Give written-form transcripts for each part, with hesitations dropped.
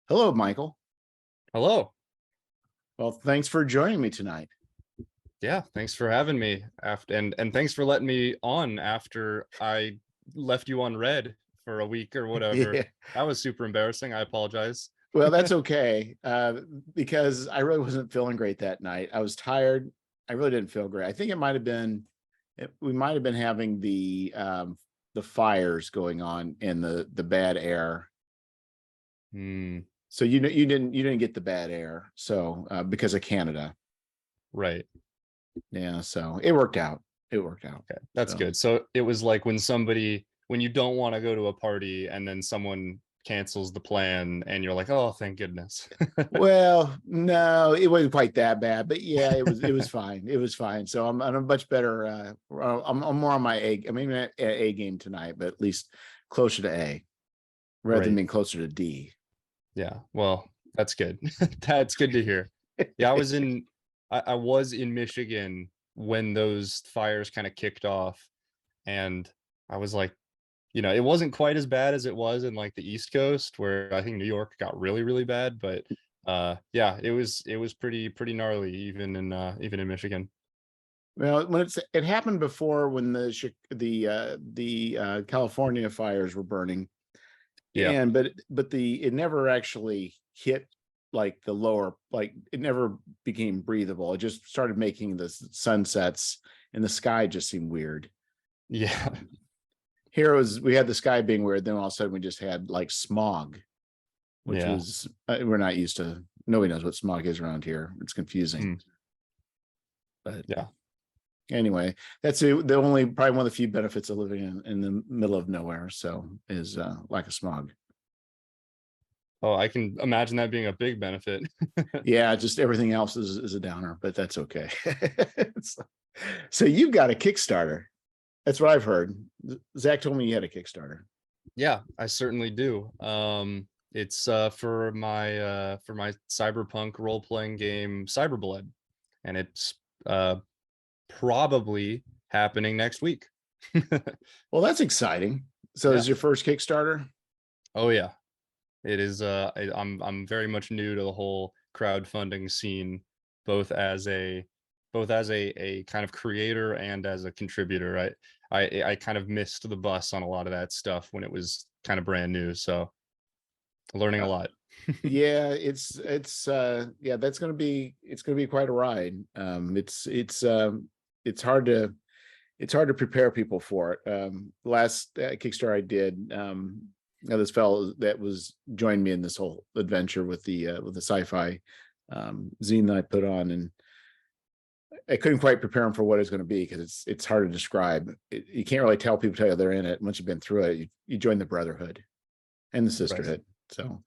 Hello, Michael. Hello. Well, thanks for joining me tonight. Yeah, thanks for having me after and thanks for letting me on after I left you on red for a week or whatever. Yeah. That was super embarrassing. I apologize. Well, that's okay, because I really wasn't feeling great that night. I was tired. I really didn't feel great. I think it might have been we might have been having the fires going on and the bad air. Hmm, So you didn't get the bad air. So because of Canada. right. Yeah, so it worked out. It worked out. Okay. That's So good. So it was like when you don't want to go to a party and then someone cancels the plan and you're like, "Oh, thank goodness." well, no, it wasn't quite that bad, but yeah, it was fine. It was fine. So I'm a much better. I'm more on my A. I mean, at A game tonight, but at least closer to A rather than Right. being closer to D. Yeah. Well, that's good. That's good to hear. Yeah, I was in Michigan when those fires kind of kicked off, and I was like, it wasn't quite as bad as it was in like the East Coast where I think New York got really, really bad, but yeah, it was pretty gnarly even in Michigan. Well, it happened before when the California fires were burning, Yeah. and but it never actually hit like the lower, like it never became breathable. It just started making the sunsets, and the sky just seemed weird. Yeah. Um, Here was we had the sky being weird, then all of a sudden we just had like smog, which Yeah. was we're not used to. Nobody knows what smog is around here. It's confusing. Mm, But yeah. anyway, that's the only probably one of the few benefits of living in the middle of nowhere. So is lack of smog. Oh, I can imagine that being a big benefit. Yeah, just everything else is a downer, but that's okay. So you've got a Kickstarter. That's what I've heard. Zach told me you had a Kickstarter. Yeah, I certainly do. It's for my cyberpunk role-playing game CyberBlood, and it's probably happening next week. Well, that's exciting. So this Yeah. is your first Kickstarter? Oh yeah. It is I'm very much new to the whole crowdfunding scene, both as a kind of creator and as a contributor. I kind of missed the bus on a lot of that stuff when it was kind of brand new, so learning a Uh, lot. yeah, yeah, it's gonna be quite a ride. It's hard to prepare people for it. Last Kickstarter I did, this fellow that was joined me in this whole adventure with the sci-fi zine that I put on, and I couldn't quite prepare them for what it's going to be because it's hard to describe. You can't really tell people tell you they're in it once you've been through it. You join the brotherhood and the Right. sisterhood, so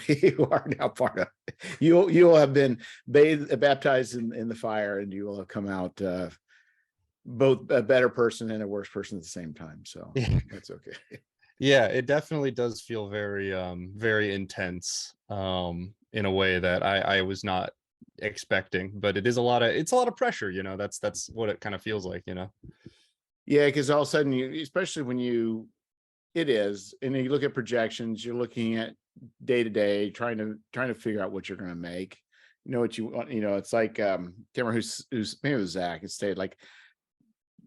you are now part of. You will have been baptized in the fire, and you will have come out both a better person and a worse person at the same time. So that's okay. Yeah, it definitely does feel very intense in a way that I was not expecting, but it's a lot of pressure, that's what it kind of feels like. Yeah, because all of a sudden you, especially when it is, and you look at projections, you're looking at day to day, trying to figure out what you're going to make. You know what you want. It's like can't remember who's maybe it was Zach. It stated like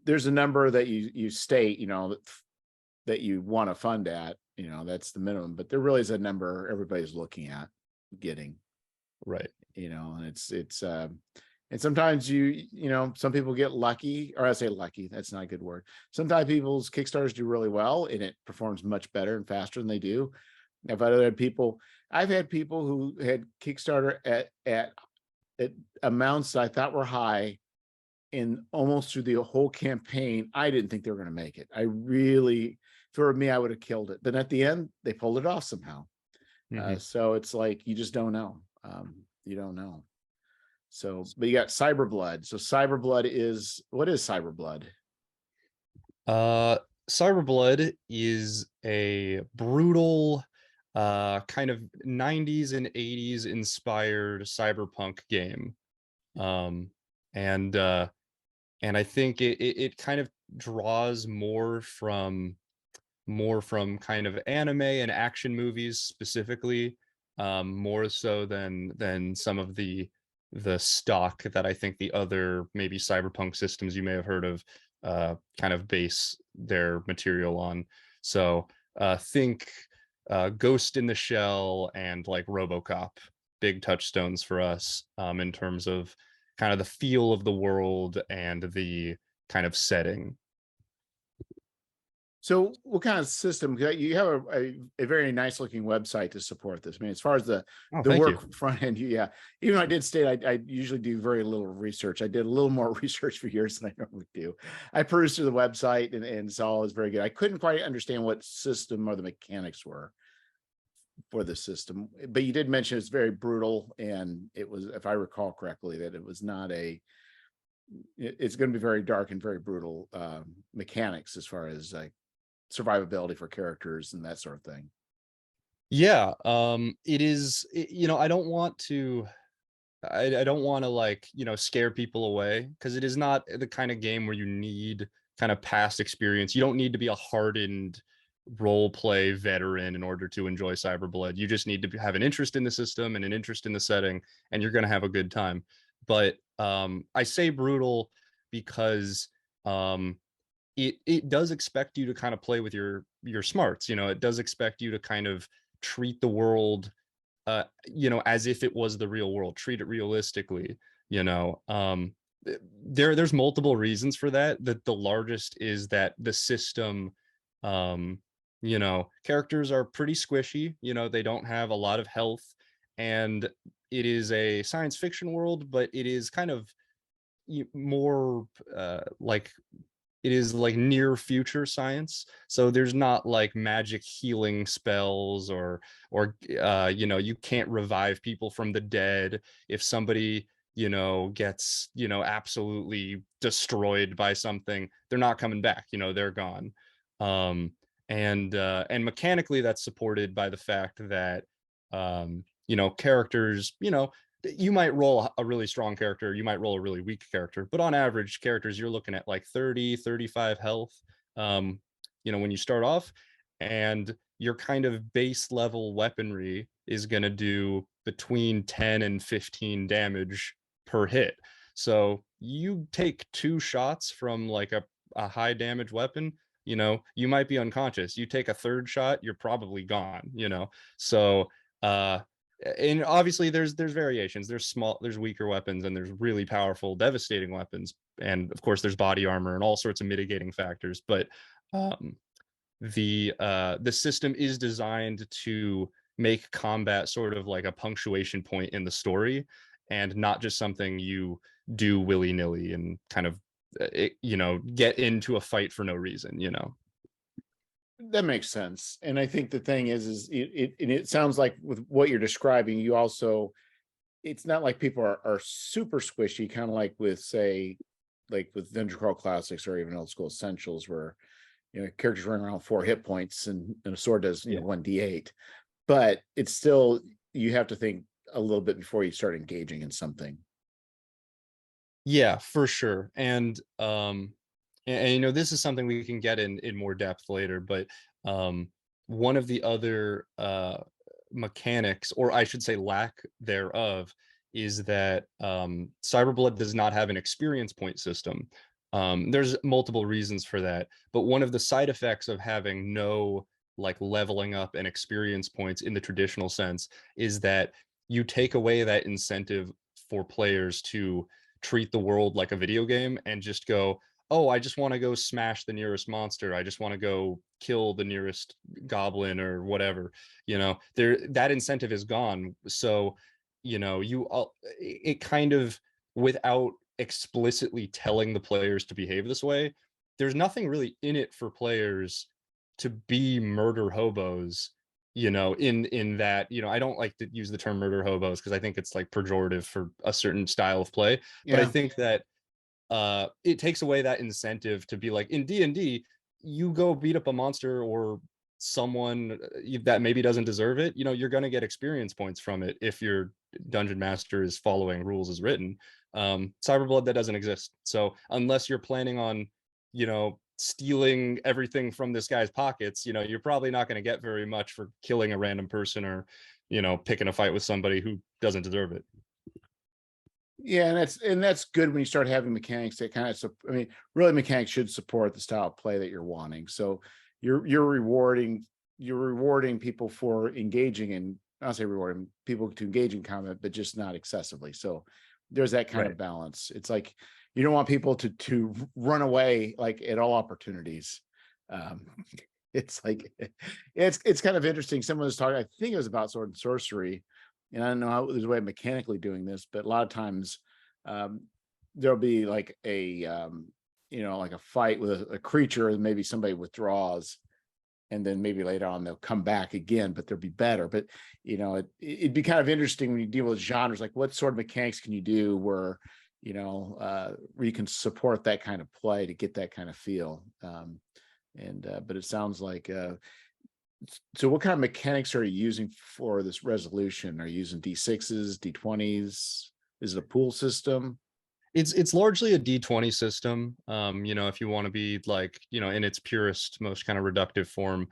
there's a number that you state, that you want to fund at. That's the minimum, but there really is a number everybody's looking at getting. Right. And and sometimes some people get lucky, or I say lucky, that's not a good word. Sometimes people's Kickstarters do really well and it performs much better and faster than they do. I've had people who had Kickstarter at amounts that I thought were high, and almost through the whole campaign I didn't think they were going to make it. I really, for me, I would have killed it, but at the end they pulled it off somehow. Hmm. So it's like you just don't know. You don't know. So, but you got CyberBlood. So CyberBlood is what is CyberBlood? Uh, Cyberblood is a brutal, kind of 90s and 80s inspired cyberpunk game. Um, and and I think it kind of draws more from kind of anime and action movies specifically, more so than some of the stock that I think the other maybe cyberpunk systems you may have heard of kind of base their material on. So think Ghost in the Shell and like RoboCop, big touchstones for us in terms of kind of the feel of the world and the kind of setting. So what kind of system? 'Cause you have a very nice looking website to support this. I mean, as far as Oh, the thank you. work front end, yeah. Even though I did state I usually do very little research. I did a little more research for years than I normally do. I perused through the website and saw it was very good. I couldn't quite understand what system or the mechanics were for the system, but you did mention it's very brutal, and it was, if I recall correctly, that it was not a. It's going to be very dark and very brutal mechanics as far as like survivability for characters and that sort of thing. Yeah, it is. I don't want to. I don't want to like scare people away because it is not the kind of game where you need kind of past experience. You don't need to be a hardened role play veteran in order to enjoy Cyberblood. You just need to have an interest in the system and an interest in the setting, and you're going to have a good time. But I say brutal because it does expect you to kind of play with your smarts. It does expect you to kind of treat the world as if it was the real world, treat it realistically, you know. There's multiple reasons for that. The largest is that the system, characters are pretty squishy, they don't have a lot of health, and it is a science fiction world, but it is kind of more like it is like near future science, so there's not like magic healing spells or you can't revive people from the dead if somebody gets absolutely destroyed by something. They're not coming back, they're gone. And mechanically that's supported by the fact that characters, you might roll a really strong character, you might roll a really weak character, but on average characters you're looking at like 30-35 health when you start off, and your kind of base level weaponry is going to do between 10 and 15 damage per hit. So you take 2 shots from like a high damage weapon, you might be unconscious. You take a third shot, you're probably gone. So and obviously there's variations. There's weaker weapons, and there's really powerful devastating weapons, and of course there's body armor and all sorts of mitigating factors. But the system is designed to make combat sort of like a punctuation point in the story, and not just something you do willy-nilly and kind of get into a fight for no reason. That makes sense. And I think the thing is it sounds like with what you're describing, you also, it's not like people are super squishy, kind of like with, say, like with Dungeon Crawl Classics or even old school Essentials, where characters running around 4 hit points and a sword does 1d8. But it's still, you have to think a little bit before you start engaging in something. Yeah, for sure. And this is something we can get in more depth later, but one of the other mechanics, or I should say lack thereof, is that Cyberblood does not have an experience point system. There's multiple reasons for that, but one of the side effects of having no like leveling up and experience points in the traditional sense is that you take away that incentive for players to treat the world like a video game and just go, oh, I just want to go smash the nearest monster, I just want to go kill the nearest goblin or whatever. That incentive is gone. So it kind of, without explicitly telling the players to behave this way, there's nothing really in it for players to be murder hobos. In that, I don't like to use the term murder hobos because I think it's like pejorative for a certain style of play, but I Yeah. think that it takes away that incentive to be like, in D&D you go beat up a monster or someone that maybe doesn't deserve it, you're going to get experience points from it if your dungeon master is following rules as written. Cyberblood, that doesn't exist. So unless you're planning on stealing everything from this guy's pockets, you're probably not going to get very much for killing a random person or picking a fight with somebody who doesn't deserve it. Yeah, and that's good when you start having mechanics that kind of, I mean, really mechanics should support the style of play that you're wanting. So you're rewarding people for engaging in, I'll say rewarding people to engage in combat, but just not excessively. So there's that kind of Right. balance. It's like you don't want people to run away like at all opportunities. Um, it's like it's kind of interesting. Someone was talking, I think it was about sword and sorcery, and I don't know how there's a way of mechanically doing this, but a lot of times um, there'll be like a like a fight with a creature, and maybe somebody withdraws, and then maybe later on they'll come back again, but they'll be better. But it'd be kind of interesting when you deal with genres, like what sort of mechanics can you do where where you can support that kind of play to get that kind of feel. And but it sounds like so what kind of mechanics are you using for this resolution? Are you using D6s, D20s? Is it a pool system? It's largely a D20 system. If you want to be like, in its purest, most kind of reductive form,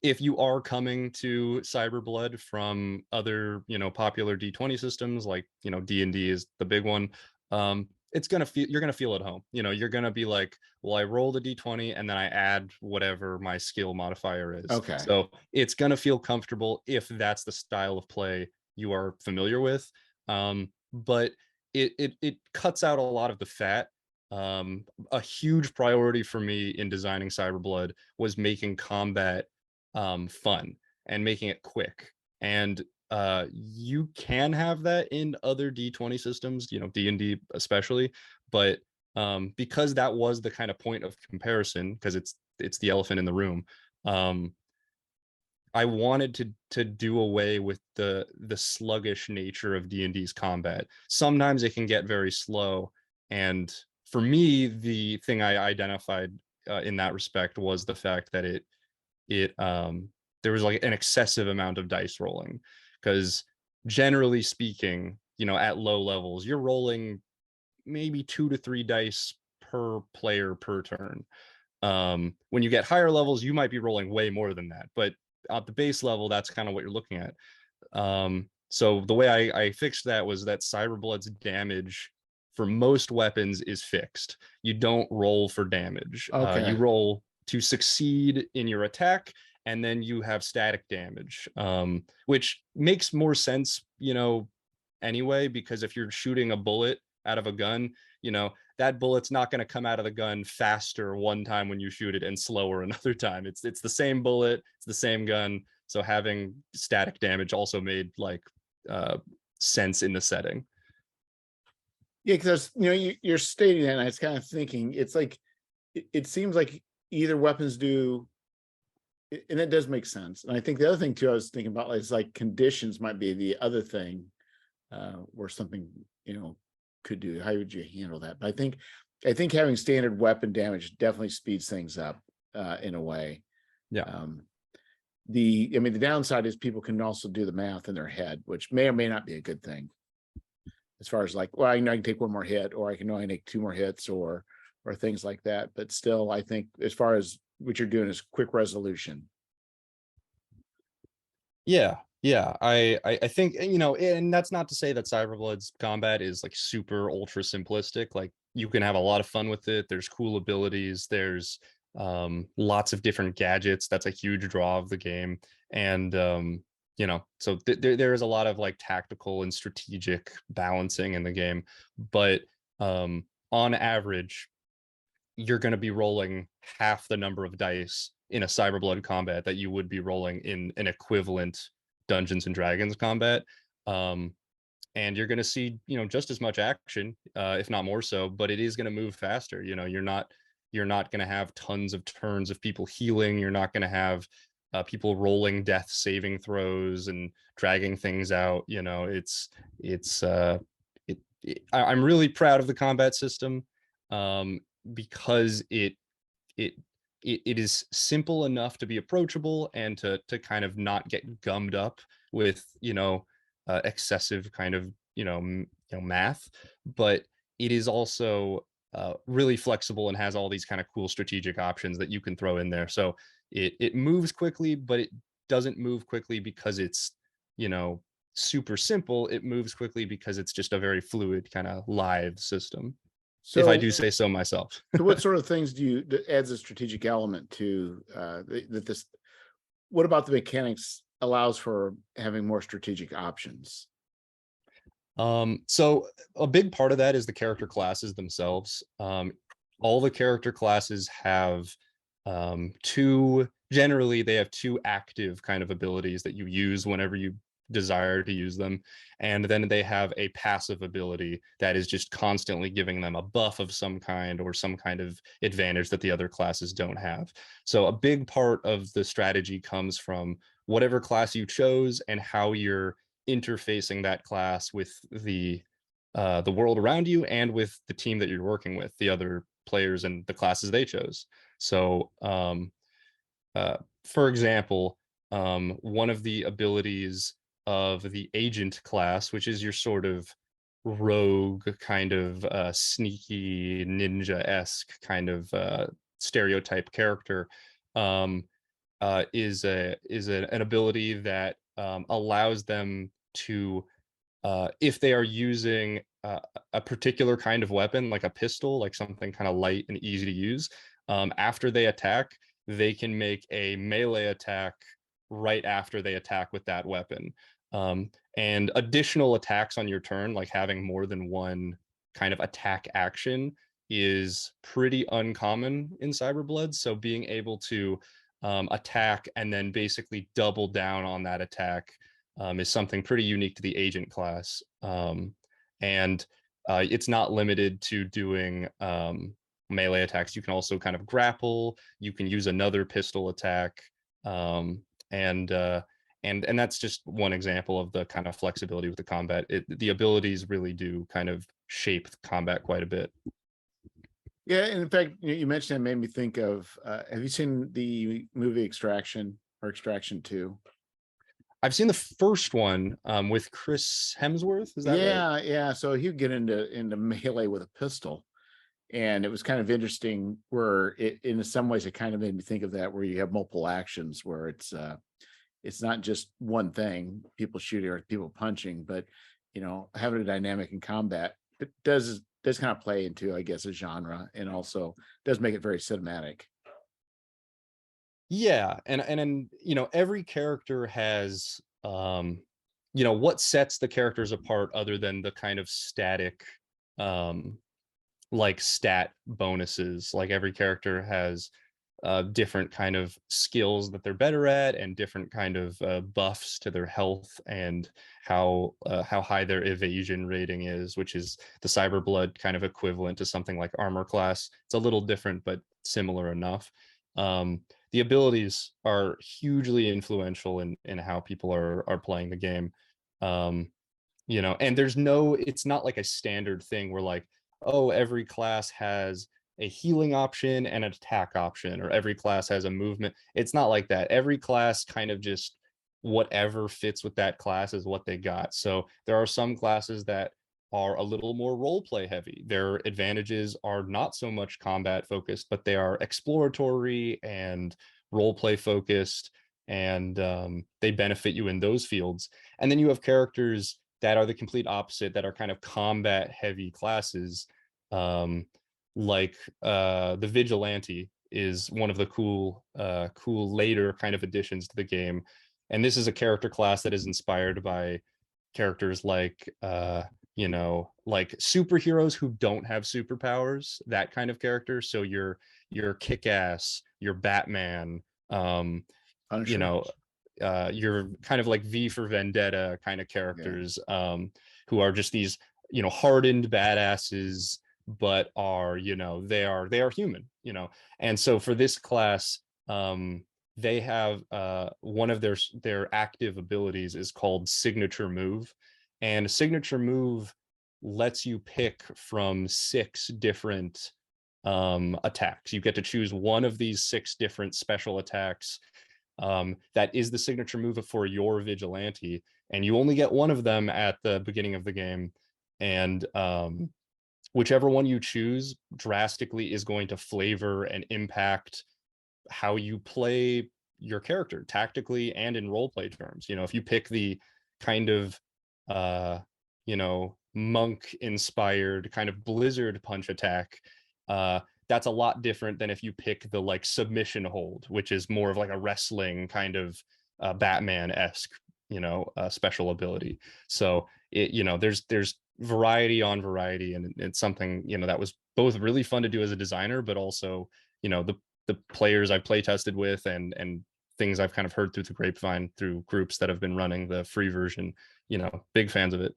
if you are coming to CyberBlood from other, popular D20 systems, like, D&D is the big one, you're gonna feel at home. You're gonna be like, well, I rolled a D20 and then I add whatever my skill modifier is. Okay. So it's gonna feel comfortable if that's the style of play you are familiar with. But it cuts out a lot of the fat. A huge priority for me in designing Cyberblood was making combat fun and making it quick. And you can have that in other D20 systems, D&D especially, but because that was the kind of point of comparison, because it's the elephant in the room. I wanted to do away with the sluggish nature of D&D's combat. Sometimes it can get very slow, and for me, the thing I identified in that respect was the fact that it there was like an excessive amount of dice rolling, because generally speaking, at low levels, you're rolling maybe 2 to 3 dice per player per turn. When you get higher levels, you might be rolling way more than that, but at the base level, that's kind of what you're looking at. So the way I fixed that was that Cyberblood's damage for most weapons is fixed. You don't roll for damage. You Okay. roll to succeed in your attack, and then you have static damage, which makes more sense, anyway, because if you're shooting a bullet out of a gun, that bullet's not going to come out of the gun faster one time when you shoot it and slower another time. It's the same bullet, it's the same gun. So having static damage also made like sense in the setting. Yeah, because you're stating that, and I was kind of thinking, it's like it seems like either weapons do, and it does make sense. And I think the other thing too, I was thinking about is like conditions might be the other thing, where something could do. How would you handle that? But I think having standard weapon damage definitely speeds things up in a way. Yeah. The downside is people can also do the math in their head, which may or may not be a good thing. As far as like, well, I know I can take one more hit, or I can only take 2 more hits, or things like that. But still, I think as far as what you're doing is quick resolution. Yeah, I think, and that's not to say that Cyberblood's combat is like super ultra simplistic. Like, you can have a lot of fun with it. There's cool abilities. There's lots of different gadgets. That's a huge draw of the game. And so there is a lot of like tactical and strategic balancing in the game. But on average, you're going to be rolling half the number of dice in a Cyberblood combat that you would be rolling in an equivalent Dungeons and Dragons combat. And you're going to see, just as much action, if not more so, but it is going to move faster. You're not going to have tons of turns of people healing. You're not going to have people rolling death saving throws and dragging things out. I'm really proud of the combat system, because it is simple enough to be approachable and to kind of not get gummed up with excessive kind of math, but it is also really flexible and has all these kind of cool strategic options that you can throw in there. So it moves quickly, but it doesn't move quickly because it's you know, super simple, it moves quickly because it's just a very fluid kind of live system, if I So, do say so myself. so what sort of things do you that adds a strategic element to that this? What about the mechanics allows for having more strategic options? So a big part of that is the character classes themselves. All the character classes have generally they have two active kind of abilities that you use whenever you desire to use them. And then they have a passive ability that is just constantly giving them a buff of some kind or some kind of advantage that the other classes don't have. So a big part of the strategy comes from whatever class you chose and how you're interfacing that class with the world around you and with the team that you're working with, the other players and the classes they chose. So, for example, one of the abilities of the agent class, which is your sort of rogue kind of sneaky ninja-esque kind of stereotype character, um, an ability that allows them to if they are using a particular kind of weapon, like a pistol, like something kind of light and easy to use, after they attack, they can make a melee attack right after they attack with that weapon. And additional attacks on your turn, like having more than one kind of attack action, is pretty uncommon in CyberBlood. So being able to attack and then basically double down on that attack is something pretty unique to the agent class. And it's not limited to doing melee attacks. You can also kind of grapple. You can use another pistol attack, um, and and that's just one example of the kind of flexibility with the combat. The abilities really do kind of shape combat quite a bit. Yeah, and in fact, you mentioned it made me think of. Have you seen the movie Extraction or Extraction 2? I've seen the first one with Chris Hemsworth. Is that right? Yeah, yeah. So he'd get into melee with a pistol, and it was kind of interesting. Where it, in some ways, it kind of made me think of that, where you have multiple actions, where it's not just one thing, people shooting or people punching, but having a dynamic in combat, it does kind of play into, I guess, a genre, and also does make it very cinematic. Yeah, and every character has what sets the characters apart other than the kind of static um like stat bonuses. Like every character has different kind of skills that they're better at and different kind of buffs to their health and how high their evasion rating is, which is the cyberblood kind of equivalent to something like armor class. It's a little different but similar enough. The abilities are hugely influential in how people are playing the game. um, and it's not like a standard thing where like, oh, every class has a healing option and an attack option, or every class has a movement. It's not like that. Every class kind of just whatever fits with that class is what they got. So there are some classes that are a little more role play heavy. Their advantages are not so much combat focused, but they are exploratory and role play focused, and they benefit you in those fields. And then you have characters that are the complete opposite, that are kind of combat heavy classes. um, like the vigilante is one of the cool later kind of additions to the game, and this is a character class that is inspired by characters like like superheroes who don't have superpowers, that kind of character. So your kick-ass, your Batman, um you Punisher. know you're kind of like V for Vendetta kind of Yeah. characters, who are just these hardened badasses, but are they are human. And so for this class, they have one of their active abilities is called signature move, and signature move lets you pick from 6 different attacks. You get to choose one of these 6 different special attacks that is the signature move for your vigilante, and you only get one of them at the beginning of the game. And whichever one you choose drastically is going to flavor and impact how you play your character tactically and in role play terms. If you pick kind of monk inspired kind of blizzard punch attack, that's a lot different than if you pick the like submission hold, which is more of like a wrestling kind of Batman-esque, special ability. So there's variety on variety, and it's something that was both really fun to do as a designer, but also the players I've play tested with and things I've kind of heard through the grapevine through groups that have been running the free version, big fans of it.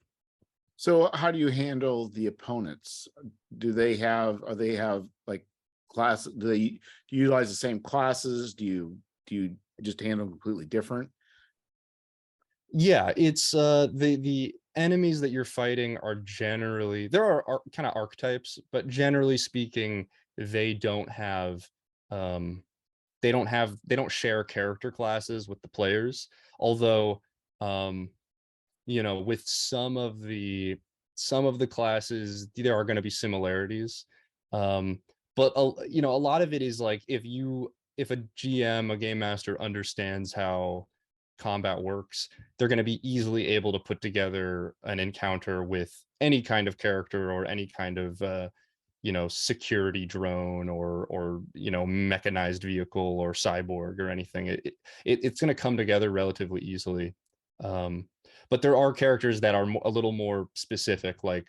So how do you handle the opponents? Are they have like class? Do they utilize the same classes? Do you just handle completely different? Yeah, it's the enemies that you're fighting are generally, there are kind of archetypes, but generally speaking, they don't have um they don't share character classes with the players. Although with some of the classes there are going to be similarities. But a lot of it is like if a GM, a game master, understands how combat works, they're going to be easily able to put together an encounter with any kind of character or any kind of security drone or mechanized vehicle or cyborg or anything. It's going to come together relatively easily. But there are characters that are a little more specific, like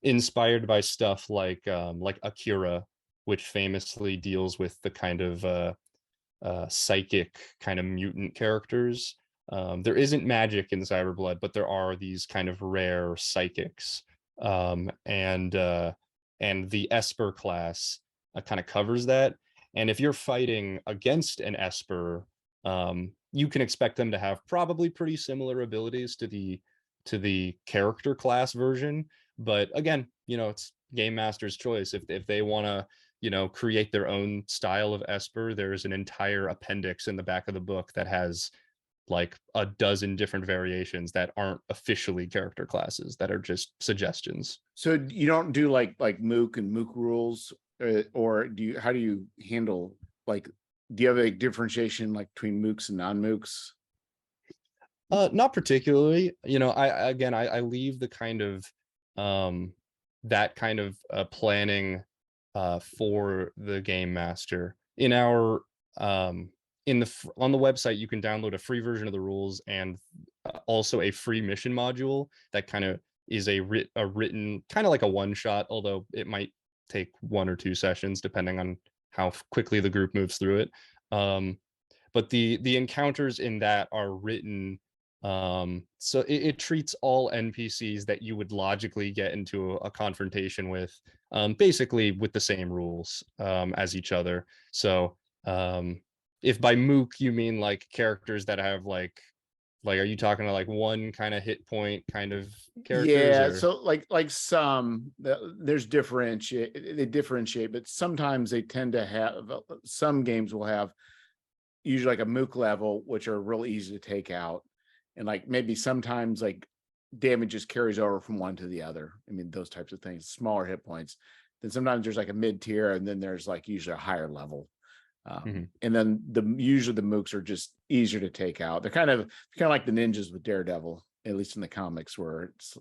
inspired by stuff like Akira, which famously deals with the kind of psychic kind of mutant characters. There isn't magic in CyberBlood, but there are these kind of rare psychics. And the Esper class kind of covers that. And if you're fighting against an Esper, you can expect them to have probably pretty similar abilities to the character class version. But again, it's game master's choice. If they want to create their own style of Esper, there's an entire appendix in the back of the book that has like a dozen different variations that aren't officially character classes, that are just suggestions. So you don't do like Mook and Mook rules, or how do you handle, like, do you have a differentiation like between Mooks and non-Mooks? Not particularly. I leave the kind of that kind of planning for the game master. In our on the website, you can download a free version of the rules and also a free mission module that kind of is a written kind of like a one shot, although it might take 1 or 2 sessions depending on how quickly the group moves through it. But the encounters in that are written so it treats all NPCs that you would logically get into a confrontation with basically with the same rules as each other. So if by Mook you mean like characters that have are you talking to like one kind of hit point kind of characters? Yeah, Or so like some there's they differentiate, but sometimes they tend to have, some games will have usually like a Mook level, which are real easy to take out, and like maybe sometimes like damage just carries over from one to the other. I mean, those types of things, smaller hit points. Then sometimes there's like a mid tier, and then there's like usually a higher level. And then usually the Mooks are just easier to take out. They're kind of like the ninjas with Daredevil, at least in the comics, where it's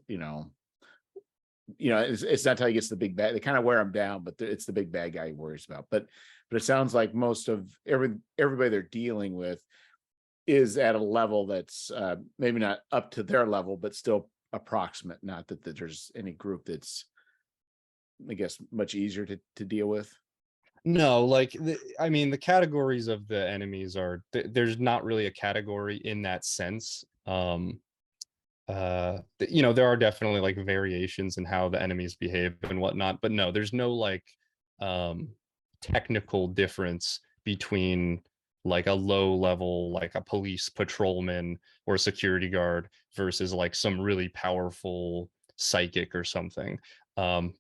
it's not how he gets the big bad. They kind of wear him down, but it's the big bad guy he worries about. But it sounds like most of everybody they're dealing with is at a level that's maybe not up to their level, but still approximate. Not that there's any group that's, I guess, much easier to deal with. no, the categories of the enemies are there's not really a category in that sense. There are definitely like variations in how the enemies behave and whatnot, but no, there's no like technical difference between like a low level, like a police patrolman or a security guard versus like some really powerful psychic or something.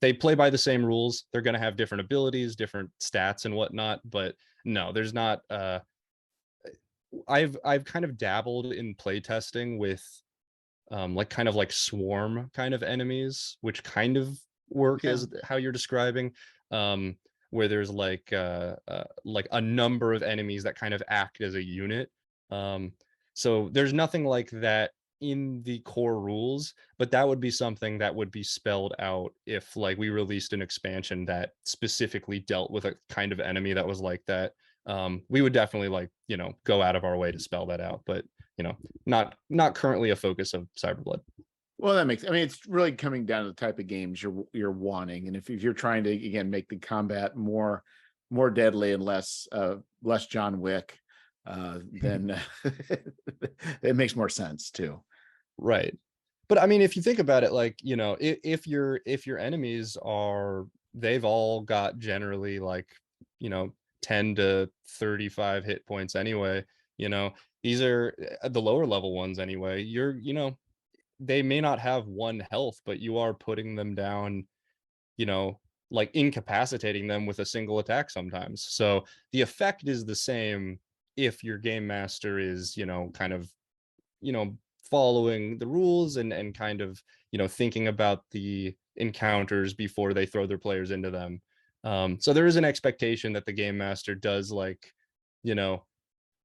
They play by the same rules. They're going to have different abilities, different stats and whatnot, but no, there's not I've kind of dabbled in playtesting with like kind of like swarm kind of enemies, which kind of work Yeah. as how you're describing, where there's like a number of enemies that kind of act as a unit. So there's nothing like that in the core rules, but that would be something that would be spelled out if like we released an expansion that specifically dealt with a kind of enemy that was like that. We would definitely like, go out of our way to spell that out, but not currently a focus of Cyberblood. Well, that makes, I mean, it's really coming down to the type of games you're wanting. And if you're trying to, again, make the combat more deadly and less John Wick, then it makes more sense too. Right. But I mean, if you think about it, like, if your enemies are, they've all got generally like, you know, 10 to 35 hit points anyway, you know, these are the lower level ones anyway. They may not have one health, but you are putting them down, you know, like incapacitating them with a single attack sometimes. So the effect is the same if your game master is, kind of, you know, following the rules and kind of, thinking about the encounters before they throw their players into them. So there is an expectation that the game master does like, you know,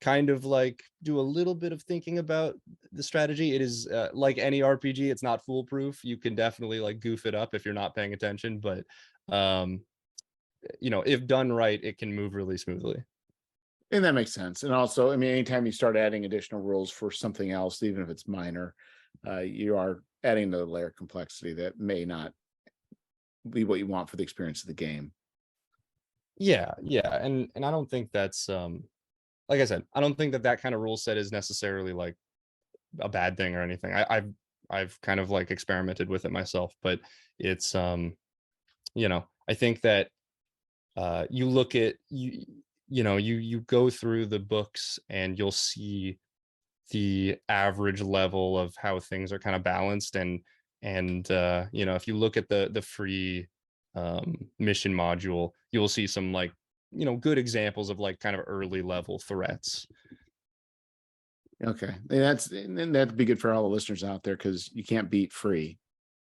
kind of like do a little bit of thinking about the strategy. It is like any RPG, it's not foolproof. You can definitely like goof it up if you're not paying attention, but um, if done right, it can move really smoothly. And that makes sense. And also, I mean, anytime you start adding additional rules for something else, even if it's minor, you are adding the layer of complexity that may not be what you want for the experience of the game. Yeah, yeah, and I don't think that's like I said, I don't think that kind of rule set is necessarily like a bad thing or anything. I've kind of like experimented with it myself, but it's I think that you look at you go through the books and you'll see the average level of how things are kind of balanced, and if you look at the free mission module, you'll see some like good examples of like kind of early level threats. Okay. And that'd be good for all the listeners out there because you can't beat free.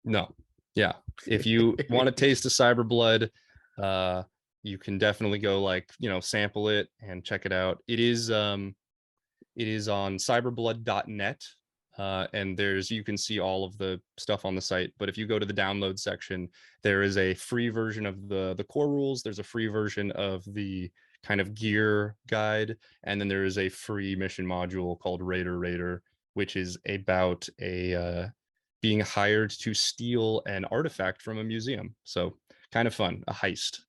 No. Yeah. If you want to taste a Cyberblood, you can definitely go like, sample it and check it out. It is on cyberblood.net. And you can see all of the stuff on the site. But if you go to the download section, there is a free version of the core rules. There's a free version of the kind of gear guide, and then there is a free mission module called Raider, which is about a being hired to steal an artifact from a museum. So kind of fun, a heist.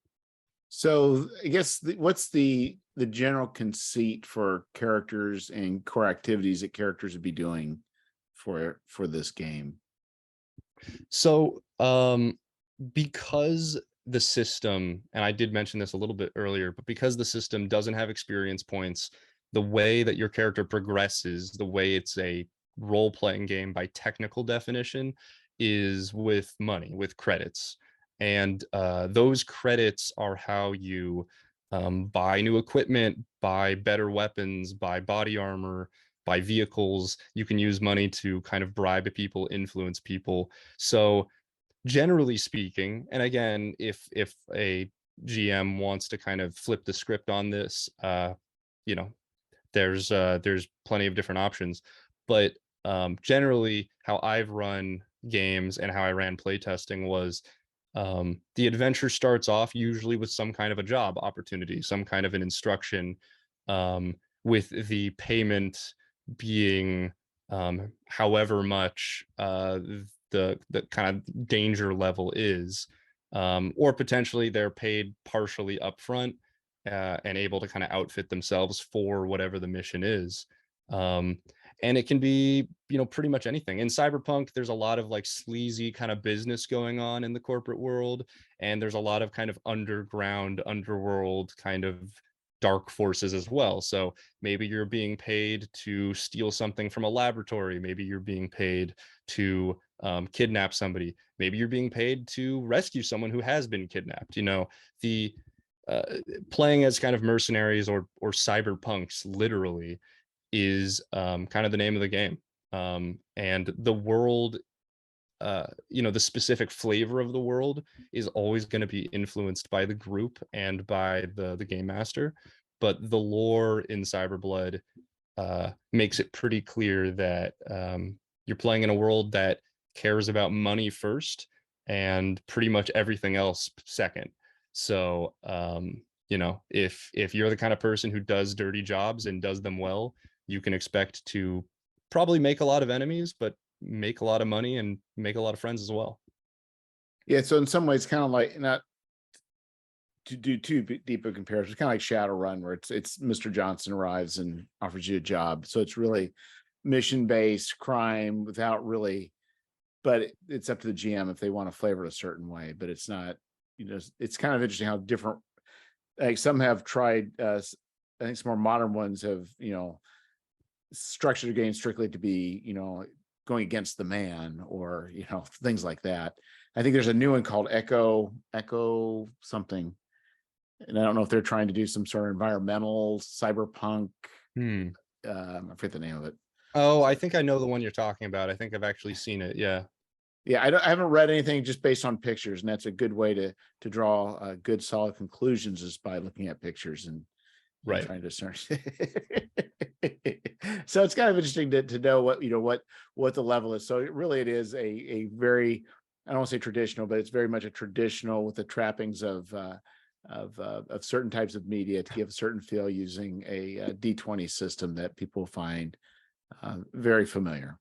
So I guess what's the general conceit for characters and core activities that characters would be doing for this game? So because the system, and I did mention this a little bit earlier, but because the system doesn't have experience points, the way that your character progresses, the way it's a role-playing game by technical definition, is with money, with credits. And those credits are how you buy new equipment, buy better weapons, buy body armor, buy vehicles. You can use money to kind of bribe people, influence people. So generally speaking, and again, if a GM wants to kind of flip the script on this, you know there's plenty of different options, but generally how I've run games and how I ran playtesting was, the adventure starts off usually with some kind of a job opportunity, some kind of an instruction, with the payment being however much the kind of danger level is, or potentially they're paid partially upfront and able to kind of outfit themselves for whatever the mission is. And it can be, pretty much anything. In Cyberpunk, there's a lot of like sleazy kind of business going on in the corporate world, and there's a lot of kind of underworld kind of dark forces as well. So maybe you're being paid to steal something from a laboratory. Maybe you're being paid to kidnap somebody. Maybe you're being paid to rescue someone who has been kidnapped. The playing as kind of mercenaries or cyberpunks literally is kind of the name of the game. And the world, the specific flavor of the world is always going to be influenced by the group and by the game master. But the lore in Cyberblood makes it pretty clear that you're playing in a world that cares about money first and pretty much everything else second. So if you're the kind of person who does dirty jobs and does them well, you can expect to probably make a lot of enemies, but make a lot of money and make a lot of friends as well. Yeah, so in some ways, kind of like, not to do too deep a comparison, it's kind of like Shadowrun, where it's Mr. Johnson arrives and offers you a job. So it's really mission based crime without really, but it's up to the GM if they want to flavor it a certain way. But it's not, it's kind of interesting how different. Like some have tried. I think some more modern ones have, structured a game strictly to be, going against the man, or things like that. I think there's a new one called Echo something, and I don't know if they're trying to do some sort of environmental cyberpunk. I forget the name of it. Oh, I think I know the one you're talking about. I think I've actually seen it. Yeah. Yeah, I haven't read anything just based on pictures, and that's a good way to draw good solid conclusions, is by looking at pictures and Right. trying to search. So it's kind of interesting to know what the level is. So it is a very, I don't want to say traditional, but it's very much a traditional with the trappings of certain types of media to give a certain feel, using a D20 system that people find very familiar.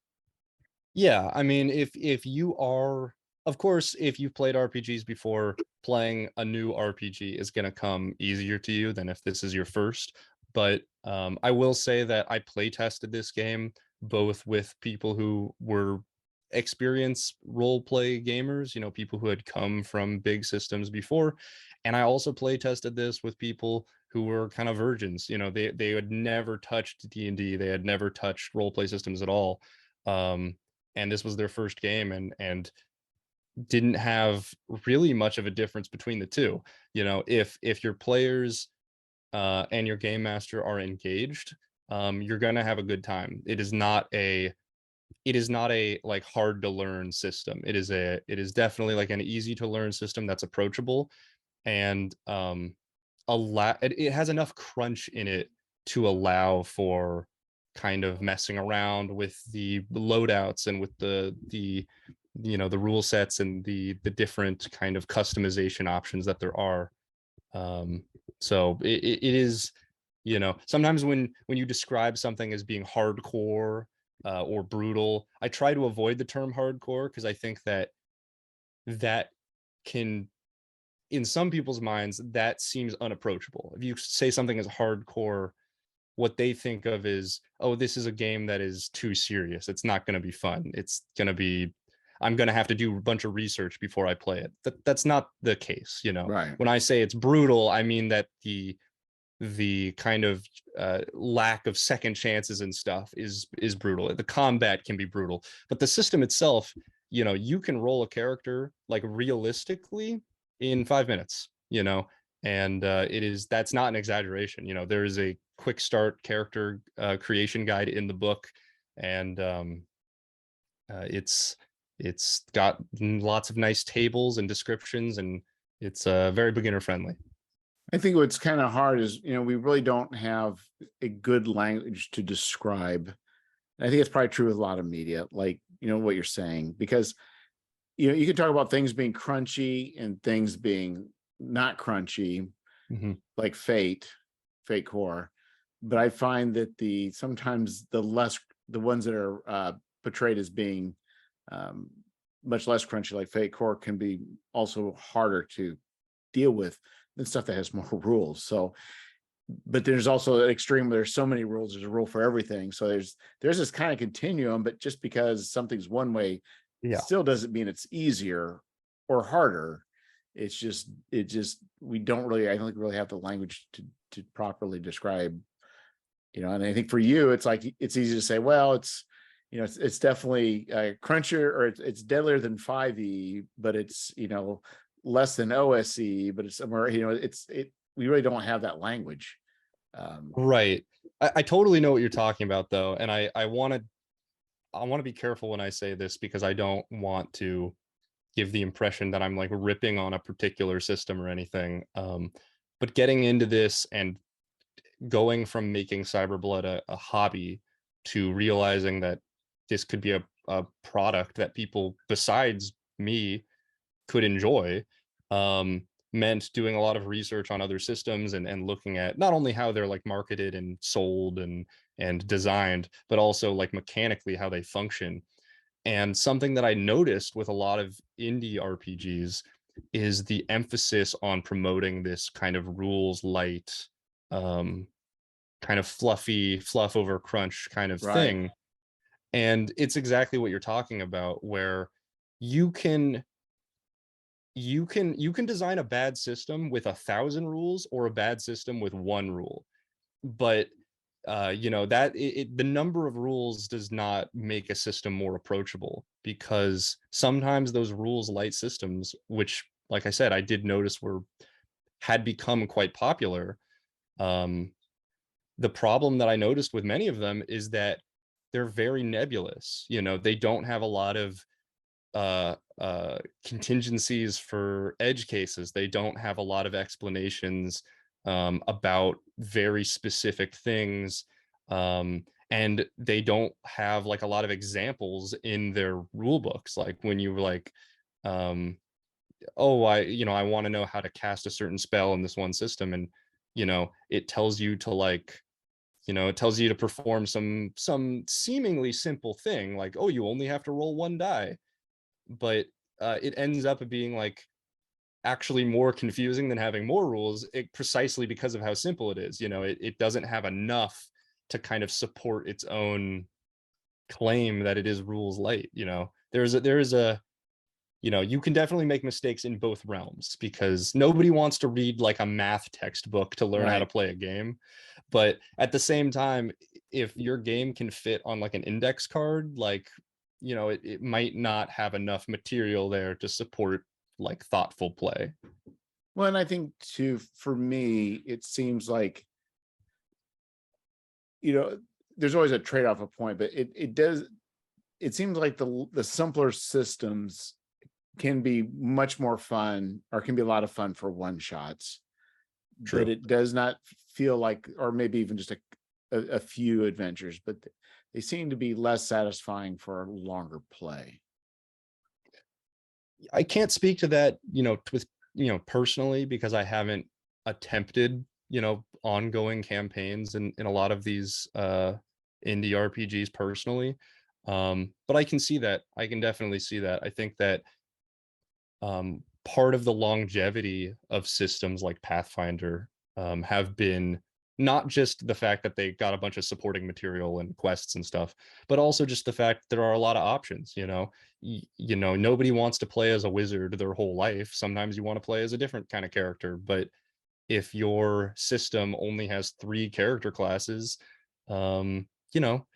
Yeah, I mean, if you are, of course, if you've played RPGs before, playing a new RPG is going to come easier to you than if this is your first. But I will say that I play tested this game both with people who were experienced role play gamers, people who had come from big systems before, and I also play tested this with people who were kind of virgins. They had never touched D&D, they had never touched role play systems at all. And this was their first game, and didn't have really much of a difference between the two. If your players and your game master are engaged, you're gonna have a good time. It is not a like hard to learn system. It is definitely like an easy to learn system that's approachable, and it has enough crunch in it to allow for kind of messing around with the loadouts and with the rule sets and the different kind of customization options that there are. So it is, sometimes when you describe something as being hardcore or brutal, I try to avoid the term hardcore, because I think that can, in some people's minds, that seems unapproachable. If you say something as hardcore, what they think of is, oh, this is a game that is too serious. It's not going to be fun. I'm going to have to do a bunch of research before I play it. That's not the case. Right. When I say it's brutal, I mean that the kind of lack of second chances and stuff is brutal. The combat can be brutal, but the system itself, you can roll a character like realistically in 5 minutes, and that's not an exaggeration. There is a quick start character creation guide in the book, and it's got lots of nice tables and descriptions, and it's very beginner friendly. I think what's kind of hard is, we really don't have a good language to describe. And I think it's probably true with a lot of media, like, what you're saying, because, you can talk about things being crunchy and things being not crunchy, like Fate Core. But I find that sometimes the ones that are portrayed as being much less crunchy, like Fate Core, can be also harder to deal with than stuff that has more rules. So, but there's also an extreme where there's so many rules, there's a rule for everything. So there's this kind of continuum, but just because something's one way, still doesn't mean it's easier or harder. It's just we don't really, I don't think we really have the language to properly describe, and I think for you, it's like, it's easy to say, well, it's, it's definitely crunchier, or it's deadlier than 5e, but it's, less than OSE, but it's somewhere, we really don't have that language. Right. I totally know what you're talking about, though, and I want to be careful when I say this, because I don't want to give the impression that I'm like ripping on a particular system or anything. But getting into this and going from making CyberBlood a hobby to realizing that this could be a product that people besides me could enjoy, meant doing a lot of research on other systems and looking at not only how they're like marketed and sold and designed, but also like mechanically how they function. And something that I noticed with a lot of indie RPGs is the emphasis on promoting this kind of rules light, um, kind of fluffy, fluff over crunch kind of Right. thing. And it's exactly what you're talking about, where you can you can design a bad system with 1,000 rules or a bad system with one rule, but that the number of rules does not make a system more approachable, because sometimes those rules light systems, which like I said I did notice were had become quite popular. um the problem that I noticed with many of them is that they're very nebulous. They don't have a lot of contingencies for edge cases. They don't have a lot of explanations about very specific things, and they don't have like a lot of examples in their rule books. Like when you were like, um, oh, I want to know how to cast a certain spell in this one system, and it tells you to like, it tells you to perform some seemingly simple thing, like, oh, you only have to roll one die, but it ends up being like actually more confusing than having more rules, precisely because of how simple it is. It doesn't have enough to kind of support its own claim that it is rules light. There is a you can definitely make mistakes in both realms, because nobody wants to read like a math textbook to learn how to Right. play a game. But at the same time, if your game can fit on like an index card, like, it might not have enough material there to support like thoughtful play. Well, and I think too, for me, it seems like, you know, there's always a trade-off of point, but it seems like the simpler systems can be much more fun, or can be a lot of fun for one shots, but True. it does not feel like, or maybe even just a few adventures, but they seem to be less satisfying for longer play. I can't speak to that, with, personally, because I haven't attempted, ongoing campaigns in a lot of these indie RPGs personally. But I can see that. I can definitely see that. I think that part of the longevity of systems like Pathfinder have been not just the fact that they got a bunch of supporting material and quests and stuff, but also just the fact there are a lot of options. Nobody wants to play as a wizard their whole life. Sometimes you want to play as a different kind of character. But if your system only has 3 character classes, you know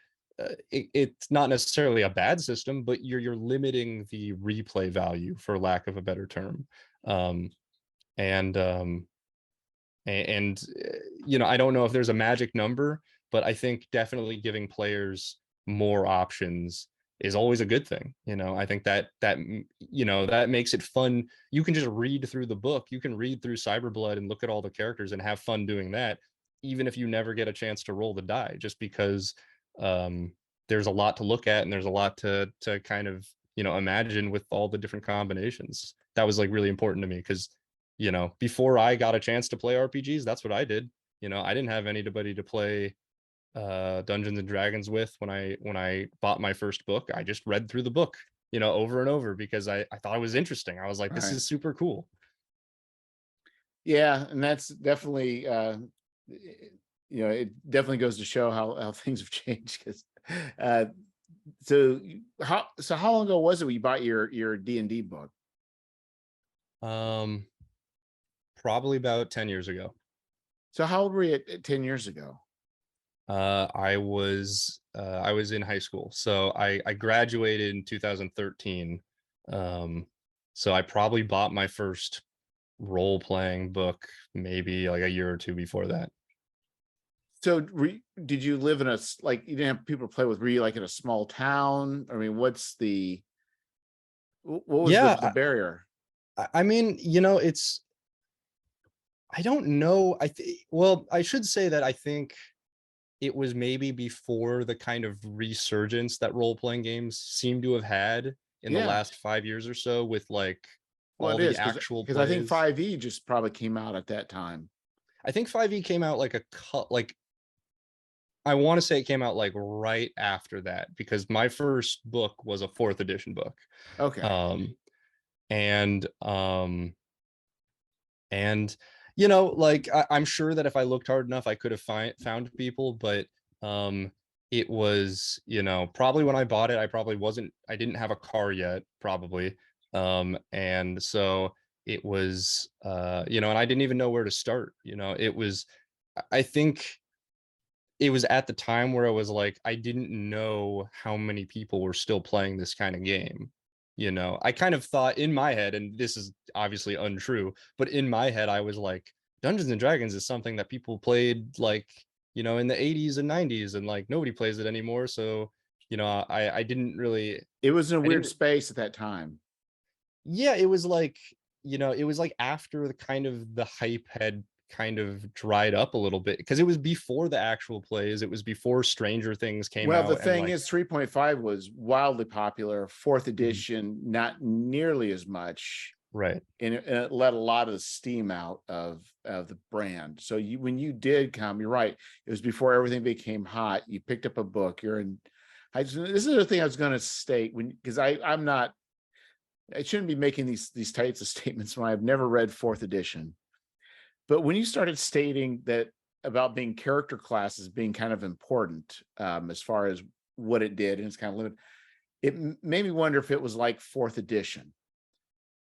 it's not necessarily a bad system, but you're limiting the replay value, for lack of a better term. um, and um, I don't know if there's a magic number, but I think definitely giving players more options is always a good thing. I think that makes it fun. You can just read through the book, you can read through CyberBlood and look at all the characters and have fun doing that, even if you never get a chance to roll the die, just because um there's a lot to look at and there's a lot to kind of imagine with all the different combinations. That was like really important to me, because before I got a chance to play RPGs, that's what I did. I didn't have anybody to play Dungeons and Dragons with when I bought my first book. I just read through the book, over and over, because I thought it was interesting. I was like, this Right. is super cool. Yeah, and that's definitely it definitely goes to show how things have changed. Because uh how long ago was it when you bought your D&D book? Um, Probably about 10 years ago. So how old were you at 10 years ago? I was in high school, so I graduated in 2013. Um, so I probably bought my first role playing book maybe like a year or two before that. So did you live in like, you didn't have people to play with? Were you like in a small town? I mean, what was the Yeah, barrier? I mean, it's I don't know. Well, I should say that I think it was maybe before the kind of resurgence that role-playing games seem to have had in the Yeah. last 5 years or so, with like Well, all it the is actual because I think plays. 5e just probably came out at that time. I think 5e came out like a cut, like I want to say it came out like right after that, because my first book was a fourth edition book. Okay. Um and and you know, like I'm sure that if I looked hard enough I could have found people, but um it was, you know, probably when I bought it I didn't have a car yet, probably. And so it was, you know, and I didn't even know where to start, you know. It was, I think it was at the time where I was like, I didn't know how many people were still playing this kind of game. You know, I kind of thought in my head, and this is obviously untrue, but in my head, I was like, Dungeons and Dragons is something that people played like, you know, in the 80s and 90s, and like nobody plays it anymore. So, you know, I didn't really, It was in a I weird didn't, space at that time. yeah, it was like, you know, it was like after the kind of the hype had kind of dried up a little bit, because it was before the actual plays, it was before Stranger Things came Well, the out, and thing like, is, 3.5 was wildly popular. Fourth mhm, edition, not nearly as much, right, and it let a lot of the steam out of the brand. So when you did come, you're right. It was before everything became hot. You picked up a book. You're in. This is the thing I was going to state when because I'm not. I shouldn't be making these types of statements when I've never read fourth edition. But when you started stating that about being character classes being kind of important as far as what it did, and it's kind of limited, it made me wonder if it was like fourth edition.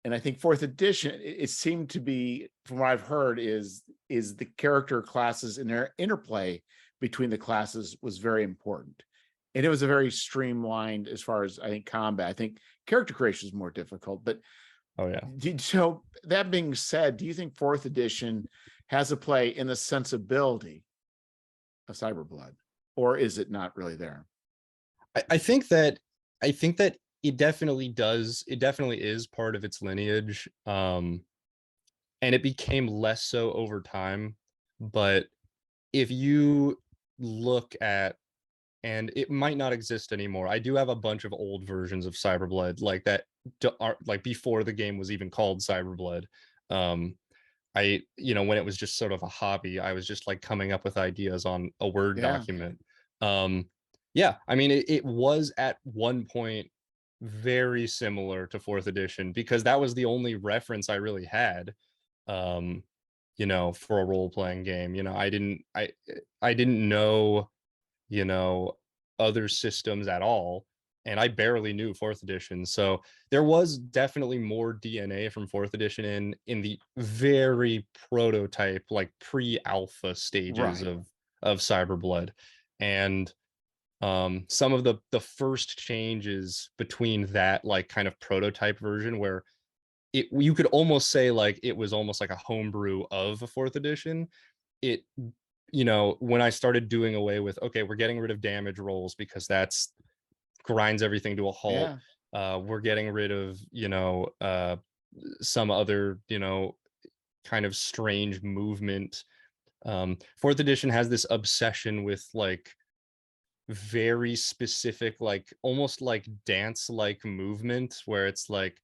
And I think fourth edition, it seemed to be, from what I've heard, is the character classes and their interplay between the classes was very important. And it was a very streamlined as far as I think combat. I think character creation is more difficult, but oh yeah. so that being said, do you think fourth edition has a play in the sensibility of Cyberblood, or is it not really there? I think that it definitely does. It definitely is part of its lineage. And it became less so over time. But if you look at, and it might not exist anymore. I do have a bunch of old versions of Cyberblood like that are like before the game was even called Cyberblood. Um, I, you know, when it was just sort of a hobby, I was just like coming up with ideas on a Word Yeah, document. Um, yeah, I mean, it was at one point very similar to fourth edition, because that was the only reference I really had. Um, you know, for a role playing game, you know, I didn't know, you know, other systems at all. And I barely knew fourth edition. So there was definitely more DNA from fourth edition in the very prototype, like pre-alpha stages right. of Cyberblood. And some of the first changes between that like kind of prototype version, where it, you could almost say like it was almost like a homebrew of a fourth edition. It, you know, when I started doing away with, okay, we're getting rid of damage rolls because that's grinds everything to a halt. Yeah, We're getting rid of, you know, some other, you know, kind of strange movement. Fourth edition has this obsession with like very specific, like almost like dance like movement, where it's like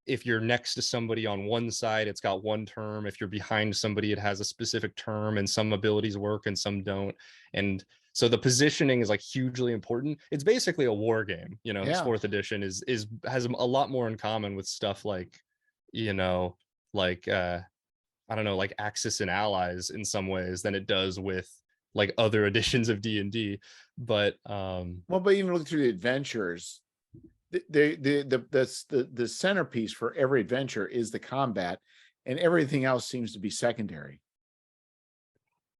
if you're next to somebody on one side, it's got one term. If you're behind somebody, it has a specific term, and some abilities work and some don't. And so the positioning is like hugely important. It's basically a war game. You know, this yeah. fourth edition is has a lot more in common with stuff like, you know, like I don't know, like Axis and Allies in some ways than it does with like other editions of D&D. But Well, but even look through the adventures, the centerpiece for every adventure is the combat, and everything else seems to be secondary.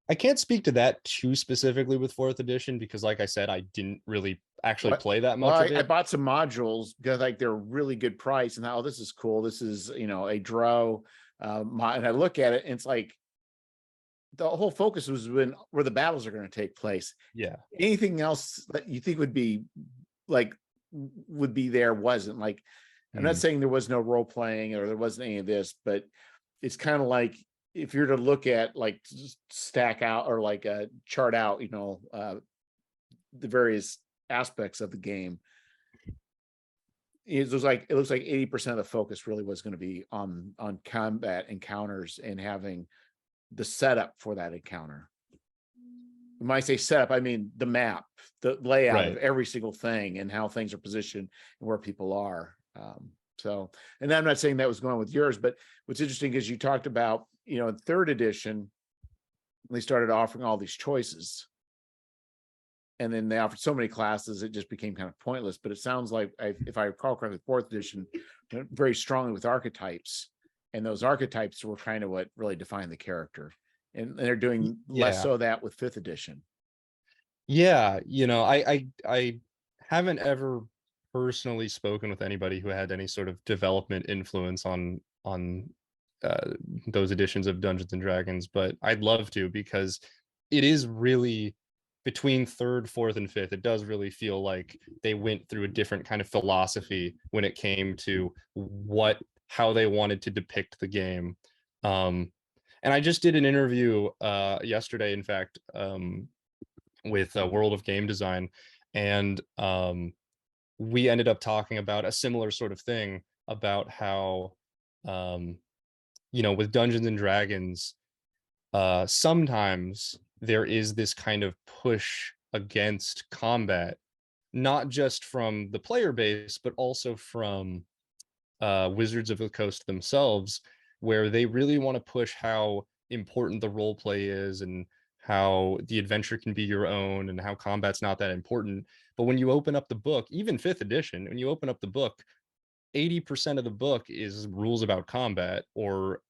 I can't speak to that too specifically with fourth edition, because like I said, I didn't really actually What? play that Well, much of I it. bought some modules because like they're really good price, and oh, this is cool. This is a draw, and I look at it, and it's like the whole focus was when where the battles are going to take place. Yeah. Anything else that you think would be like would be there wasn't like. I'm not Mhm. saying there was no role playing or there wasn't any of this, but it's kind of like if you're to look at like stack out or like chart out, the various aspects of the game, it looks like 80% of the focus really was going to be on combat encounters and having the setup for that encounter. When I say setup, I mean the map, the layout of Right. every single thing and how things are positioned and where people are. So, and I'm not saying that was going with yours, but what's interesting is you talked about, in third edition, they started offering all these choices. And then they offered so many classes, it just became kind of pointless. But it sounds like, if I recall correctly, fourth edition went very strongly with archetypes. And those archetypes were kind of what really defined the character. And they're doing less Yeah. so that with fifth edition. Yeah, I haven't ever personally spoken with anybody who had any sort of development influence on uh, those editions of Dungeons and Dragons, but I'd love to, because it is really between third, fourth, and fifth. It does really feel like they went through a different kind of philosophy when it came to how they wanted to depict the game. And I just did an interview yesterday, in fact, with World of Game Design, and we ended up talking about a similar sort of thing about how, um, with Dungeons and Dragons, sometimes there is this kind of push against combat, not just from the player base, but also from Wizards of the Coast themselves, where they really want to push how important the role play is, and how the adventure can be your own, and how combat's not that important. But when you open up the book, even fifth edition, when you open up the book, 80% of the book is rules about combat, or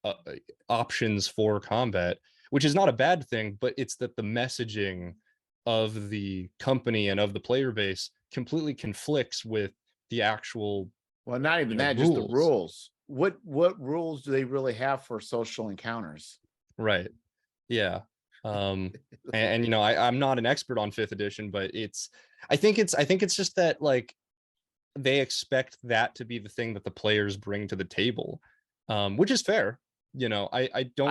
options for combat, which is not a bad thing, but it's that the messaging of the company and of the player base completely conflicts with the actual, Well, not even that, just the rules. rules. What rules do they really have for social encounters? Right. Yeah. And I'm not an expert on fifth edition, but I think it's just that, like, they expect that to be the thing that the players bring to the table, which is fair. I think No,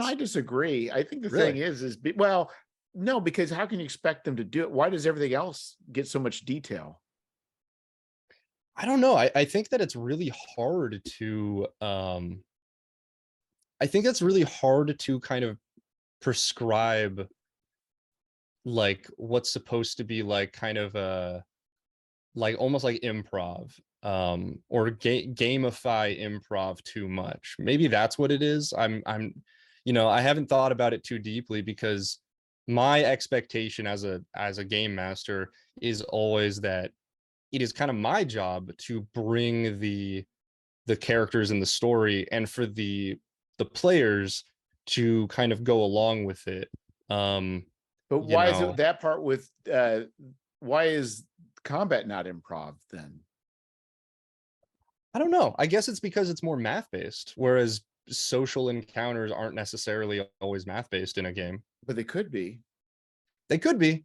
I it's disagree. I think the thing really, well, no, because how can you expect them to do it? Why does everything else get so much detail? I don't know. I think that it's really hard to I think it's really hard to kind of prescribe, like, what's supposed to be like kind of a, like, almost like improv, or gamify improv too much. Maybe that's what it is. I haven't thought about it too deeply, because my expectation as a game master is always that it is kind of my job to bring the characters in the story, and for the players to kind of go along with it. um But you why is it know that part with why is combat not improv then? I don't know. I guess it's because it's more math based, whereas social encounters aren't necessarily always math based in a game. But they could be. They could be,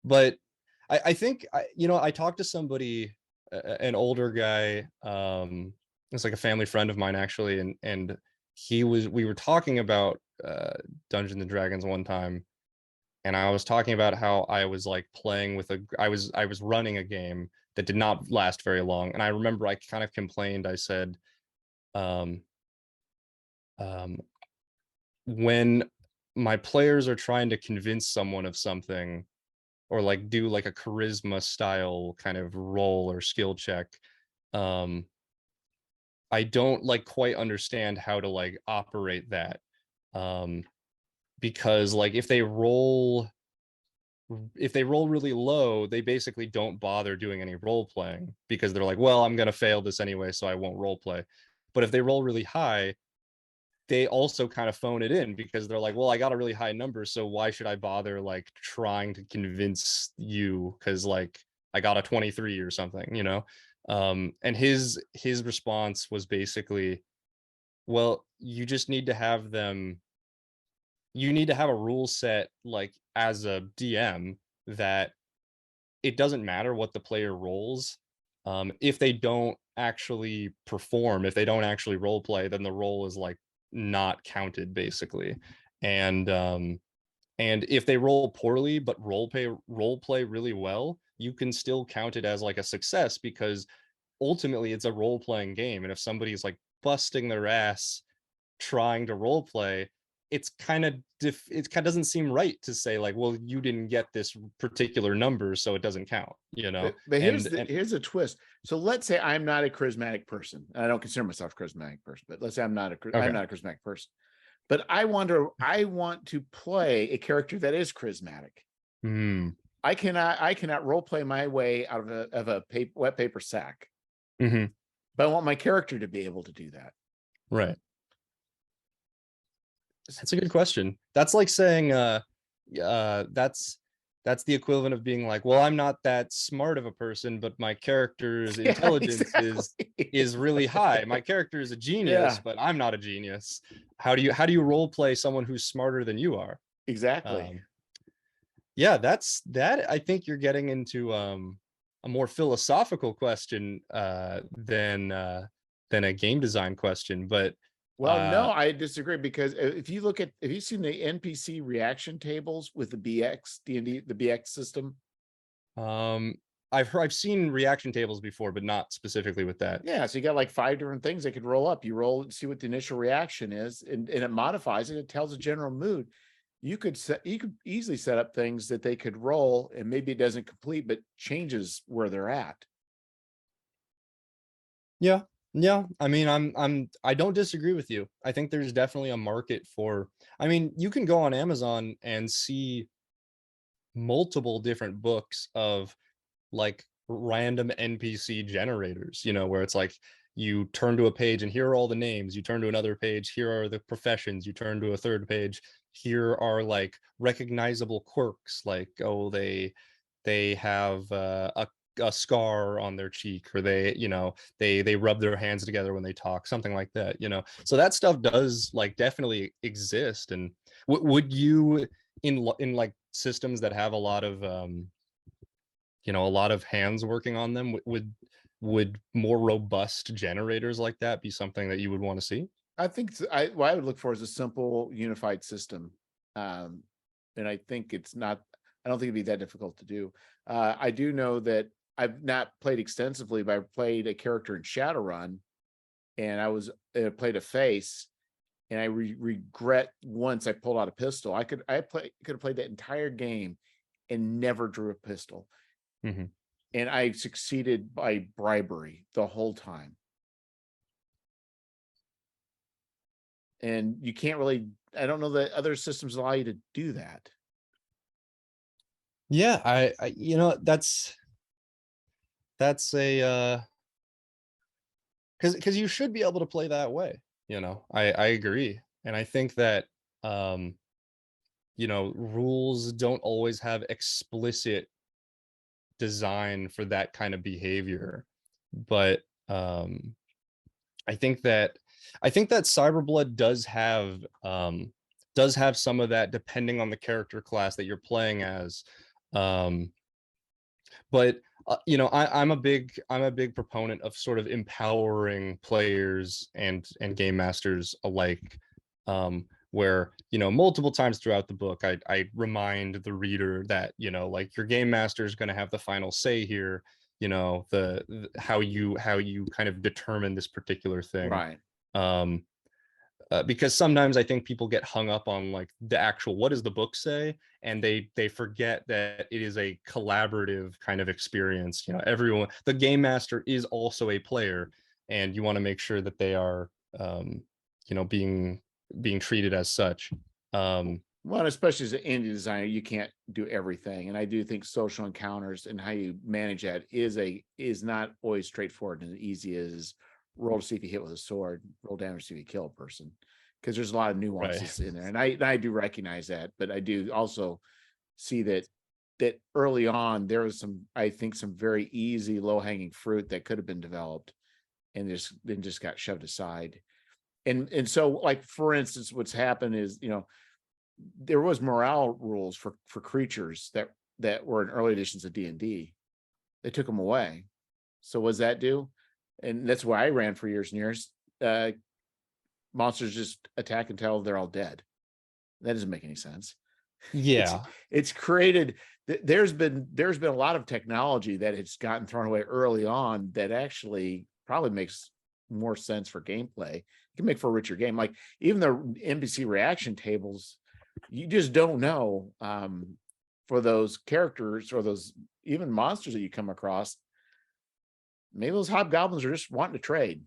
but I think I talked to somebody, an older guy. It's like a family friend of mine, actually, and we were talking about Dungeons and Dragons one time, and I was talking about how I was like playing with I was running a game that did not last very long, and I remember I kind of complained. I said, um, um, when my players are trying to convince someone of something, or like do like a charisma style kind of roll or skill check, um, I don't like quite understand how to like operate that, um, because like if they roll really low, they basically don't bother doing any role playing, because they're like, well, I'm going to fail this anyway, so I won't role play. But if they roll really high, they also kind of phone it in, because they're like, well, I got a really high number, so why should I bother like trying to convince you, because like I got a 23 or something. And his response was basically, well, you need to have a rule set, like, as a DM, that it doesn't matter what the player rolls. If they don't actually perform, if they don't actually role play, then the role is like not counted basically. And if they roll poorly but role play really well, you can still count it as like a success, because ultimately it's a role playing game. And if somebody's like busting their ass trying to role play, it's kind of doesn't seem right to say like, well, you didn't get this particular number, so it doesn't count, you know. But And here's a twist. So let's say I'm not a charismatic person. I don't consider myself a charismatic person, but let's say I'm not a okay. charismatic person. But I want to play a character that is charismatic. I cannot role play my way out of a wet paper sack. But I want my character to be able to do that. Right. That's a good question. That's like saying that's the equivalent of being like, well, I'm not that smart of a person, but my character's intelligence is really high. My character is a genius, but I'm not a genius. How do you role play someone who's smarter than you are? Exactly. Yeah, that I think you're getting into a more philosophical question than a game design question. But well, no, I disagree, because if you've seen the NPC reaction tables with the BX D&D, the BX system. I've seen reaction tables before, but not specifically with that. Yeah, so you got like 5 different things they could roll up. You roll and see what the initial reaction is, and it modifies it. It tells a general mood. You could easily set up things that they could roll, and maybe it doesn't complete, but changes where they're at. Yeah. I mean, I don't disagree with you. I think there's definitely a market for, I mean, you can go on Amazon and see multiple different books of like random NPC generators, you know, where it's like you turn to a page and here are all the names, you turn to another page, here are the professions, you turn to a third page, here are like recognizable quirks, like, oh, they have a scar on their cheek, or they, you know, they rub their hands together when they talk, something like that, you know. So that stuff does like definitely exist. And would you, in like systems that have a lot of you know, a lot of hands working on them, would more robust generators like that be something that you would want to see? I think what I would look for is a simple unified system. And I think it's not, I don't think it'd be that difficult to do. I do know that I've not played extensively, but I played a character in Shadowrun, and I played a face, and I regret once I pulled out a pistol. I could have played that entire game and never drew a pistol. And I succeeded by bribery the whole time. And you can't really, I don't know that other systems allow you to do that. Yeah, I you know, that's a because you should be able to play that way, you know. I agree. And I think that you know, rules don't always have explicit design for that kind of behavior. But I think that CyberBlood does have some of that, depending on the character class that you're playing as. But you know, I'm a big proponent of sort of empowering players and game masters alike, where, you know, multiple times throughout the book, I remind the reader that, you know, like, your game master is going to have the final say here, you know, the how you kind of determine this particular thing. Right. Because sometimes I think people get hung up on like the actual, what does the book say, and they forget that it is a collaborative kind of experience. You know, everyone, the game master is also a player, and you want to make sure that they are you know, being treated as such. Well, especially as an indie designer, you can't do everything. And I do think social encounters and how you manage that is not always straightforward and as easy as roll to see if you hit with a sword, roll damage to see if you kill a person, because there's a lot of nuances in there. And I do recognize that, but I do also see that early on there was I think some very easy low-hanging fruit that could have been developed and just got shoved aside. And so, like, for instance, what's happened is, you know, there was morale rules for creatures that were in early editions of D&D. They took them away. So what does that do? And that's why I ran for years and years. monsters just attack until they're all dead. That doesn't make any sense. It's Yeah. it's created there's been a lot of technology that has gotten thrown away early on that actually probably makes more sense for gameplay. It can make for a richer game. Like even the NPC reaction tables, you just don't know for those characters or those even monsters that you come across. Maybe those hobgoblins are just wanting to trade.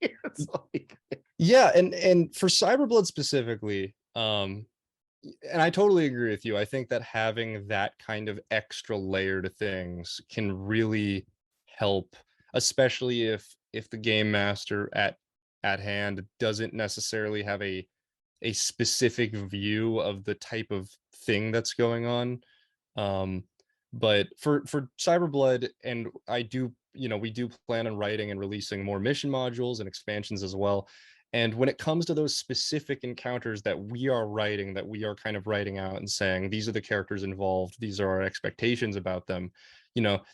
It's like, Yeah, and for Cyberblood specifically, and I totally agree with you. I think that having that kind of extra layer to things can really help, especially if the game master at hand doesn't necessarily have a specific view of the type of thing that's going on. Um, but for Cyberblood, and I do, we do plan on writing and releasing more mission modules and expansions as well. And when it comes to those specific encounters that we are writing, that we are kind of writing out and saying, these are the characters involved, these are our expectations about them,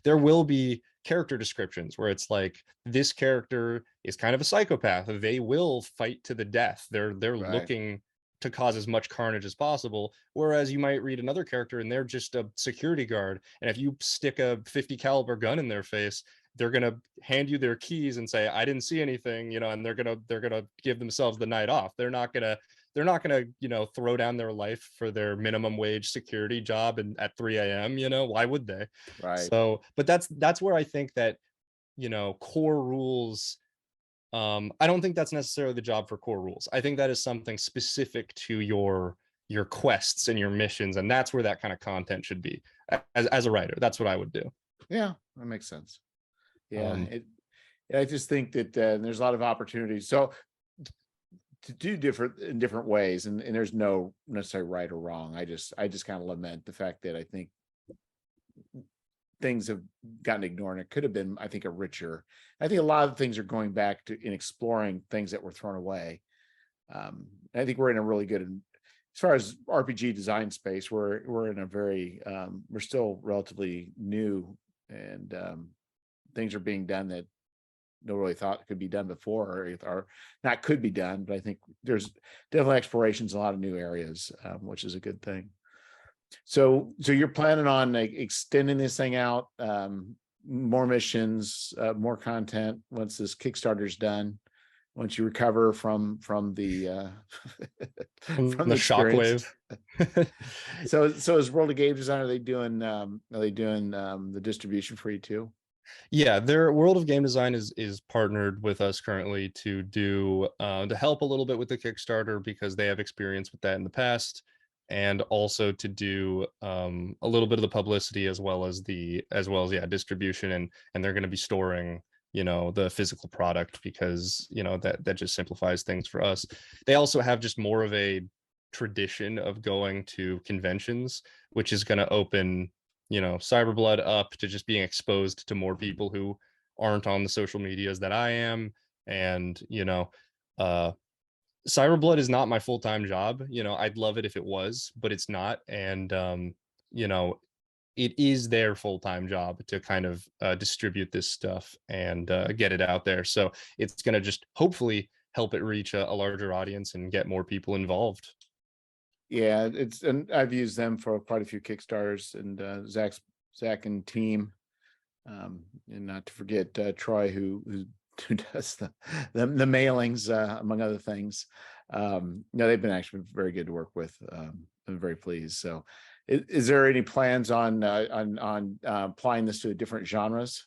there will be character descriptions where it's like, this character is kind of a psychopath. They will fight to the death. They're right, looking to cause as much carnage as possible. Whereas you might read another character and they're just a security guard. And if you stick a 50 caliber gun in their face, they're going to hand you their keys and say, I didn't see anything, and they're going to give themselves the night off. They're not going to throw down their life for their minimum wage security job and at 3 a.m. Why would they? right. So, but that's where I think that, core rules, I don't think that's necessarily the job for core rules. I think that is something specific to your quests and your missions, and that's where that kind of content should be. As a writer, that's what I would do. Yeah, that makes sense. Yeah, Um, I just think that there's a lot of opportunities. So to do different in different ways, and there's no necessarily right or wrong. I just kind of lament the fact that I think things have gotten ignored. It could have been, I think, a richer. I think a lot of things are going back to in exploring things that were thrown away. I think we're in a really good, as far as RPG design space, we're in a very we're still relatively new, and things are being done that no really thought could be done before, or not could be done. But I think there's definitely explorations in a lot of new areas, which is a good thing. So you're planning on like extending this thing out, more missions, more content once this Kickstarter's done, once you recover from the from from the the experience. shockwave. So as World of Game Design, are they doing the distribution for you too? Yeah, their World of Game Design is partnered with us currently to do to help a little bit with the Kickstarter because they have experience with that in the past, and also to do a little bit of the publicity as well as yeah, distribution, and they're going to be storing the physical product because that just simplifies things for us. They also have just more of a tradition of going to conventions, which is going to open Cyberblood up to just being exposed to more people who aren't on the social medias that I am. And uh Cyberblood is not my full-time job. I'd love it if it was, but it's not. And you know it is their full-time job to kind of distribute this stuff and get it out there. So it's going to just hopefully help it reach a larger audience and get more people involved. Yeah, and I've used them for quite a few Kickstarters, and Zach and team, and not to forget Troy, who does the mailings, among other things. No, they've been actually very good to work with. I'm very pleased. So, is there any plans on applying this to different genres?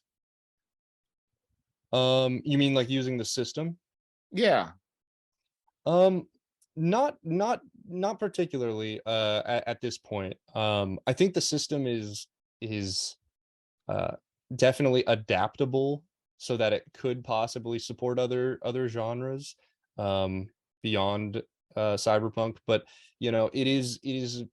You mean like using the system? Yeah, Um, not particularly at this point. I think the system is uh definitely adaptable so that it could possibly support other genres beyond cyberpunk, but it is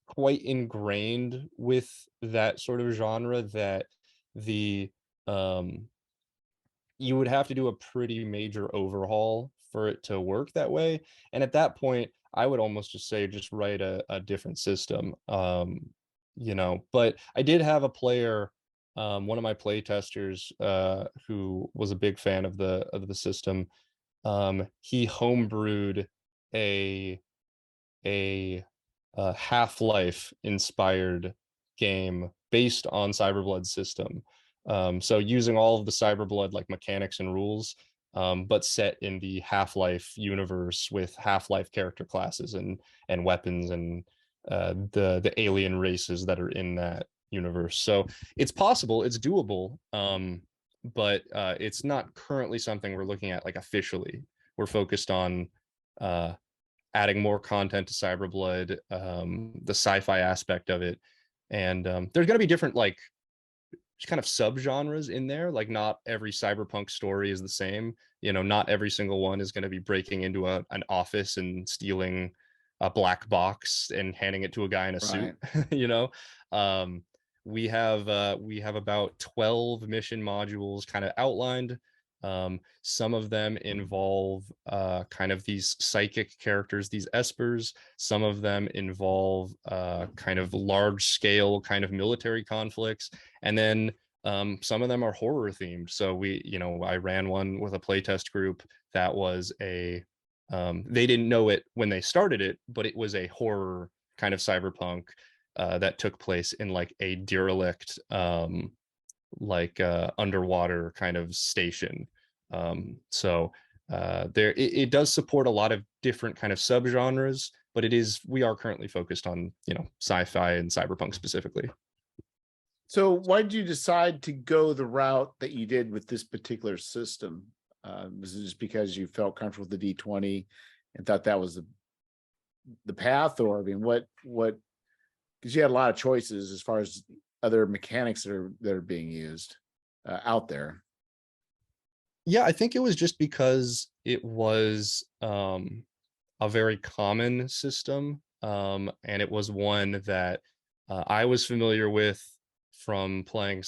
quite ingrained with that sort of genre that the um you would have to do a pretty major overhaul for it to work that way. And at that point, I would almost just say just write a different system. But I did have a player, one of my play testers, who was a big fan of the system. he homebrewed a a Half-Life inspired game based on CyberBlood's system. So using all of the CyberBlood like mechanics and rules, but set in the Half-Life universe with Half-Life character classes and weapons and the alien races that are in that universe. So it's possible, it's doable, but it's not currently something we're looking at like officially. We're focused on uh, adding more content to CyberBlood, the sci-fi aspect of it, and there's going to be different like kind of subgenres in there. Like not every cyberpunk story is the same. You know, not every single one is going to be breaking into an office and stealing a black box and handing it to a guy in a suit. Right. You know, um, we have about 12 mission modules kind of outlined. Some of them involve kind of these psychic characters, these espers. Some of them involve kind of large scale kind of military conflicts, and then some of them are horror themed. So I ran one with a playtest group that was they didn't know it when they started it, but it was a horror kind of cyberpunk that took place in like a derelict underwater kind of station. So it does support a lot of different kind of subgenres, but we are currently focused on sci-fi and cyberpunk specifically. So why did you decide to go the route that you did with this particular system? Was it just because you felt comfortable with the D20 and thought that was the path? Or I mean, what because you had a lot of choices as far as other mechanics that are being used out there. Yeah, I think it was just because it was a very common system, and it was one that I was familiar with from playing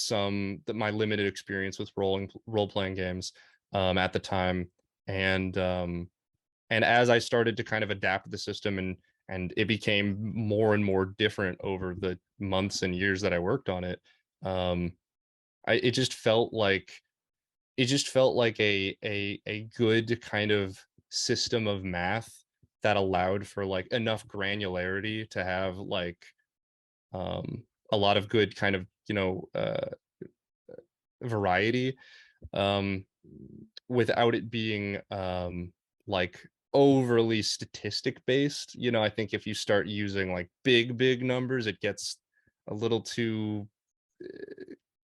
my limited experience with role playing games at the time, and as I started to kind of adapt the system and it became more and more different over the months and years that I worked on it, it just felt like a good kind of system of math that allowed for like enough granularity to have like a lot of good kind of variety, um, without it being like overly statistic based. I think if you start using like big numbers, it gets a little too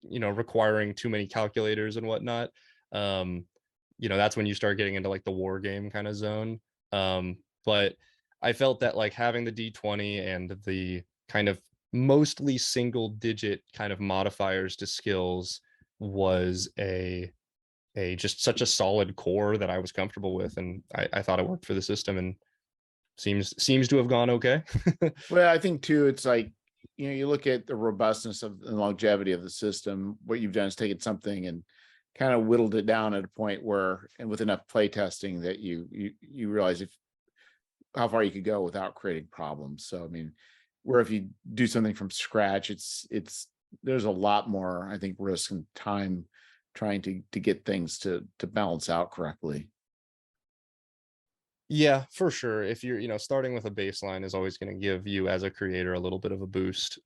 requiring too many calculators and whatnot. um that's when you start getting into like the war game kind of zone. But I felt that like having the D20 and the kind of mostly single digit kind of modifiers to skills was a just such a solid core that I was comfortable with, and I thought it worked for the system, and seems to have gone okay. Well, I think too, it's like, you look at the robustness of the longevity of the system. What you've done is taken something and kind of whittled it down at a point where, and with enough play testing, that you realize how far you could go without creating problems. So I mean, where if you do something from scratch, there's a lot more, I think, risk and time trying to get things to balance out correctly. Yeah, for sure. If you're, starting with a baseline is always going to give you as a creator a little bit of a boost.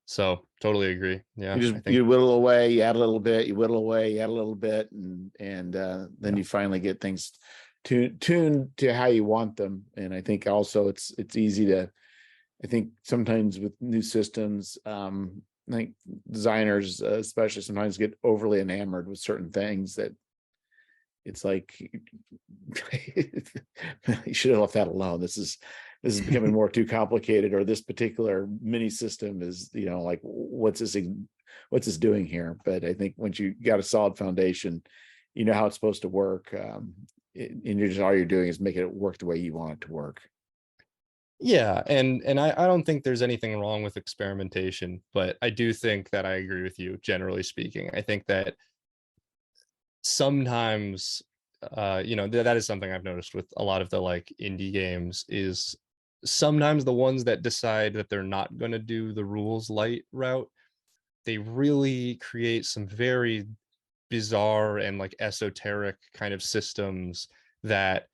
So totally agree. You Yeah, just I think. you whittle away, you add a little bit, you whittle away, you add a little bit, and then Yeah. you finally get things tuned to how you want them. And I think also it's easy to, I think sometimes with new systems, I think designers especially sometimes get overly enamored with certain things that it's like you should have left that alone. This is becoming more too complicated, or this particular mini system is, like, what's this doing here? But I think once you got a solid foundation, you know how it's supposed to work, and you're just, all you're doing is making it work the way you want it to work. Yeah, and I don't think there's anything wrong with experimentation, but I do think that I agree with you, generally speaking. I think that sometimes that is something I've noticed with a lot of the like indie games is sometimes the ones that decide that they're not going to do the rules light route, they really create some very bizarre and like esoteric kind of systems that,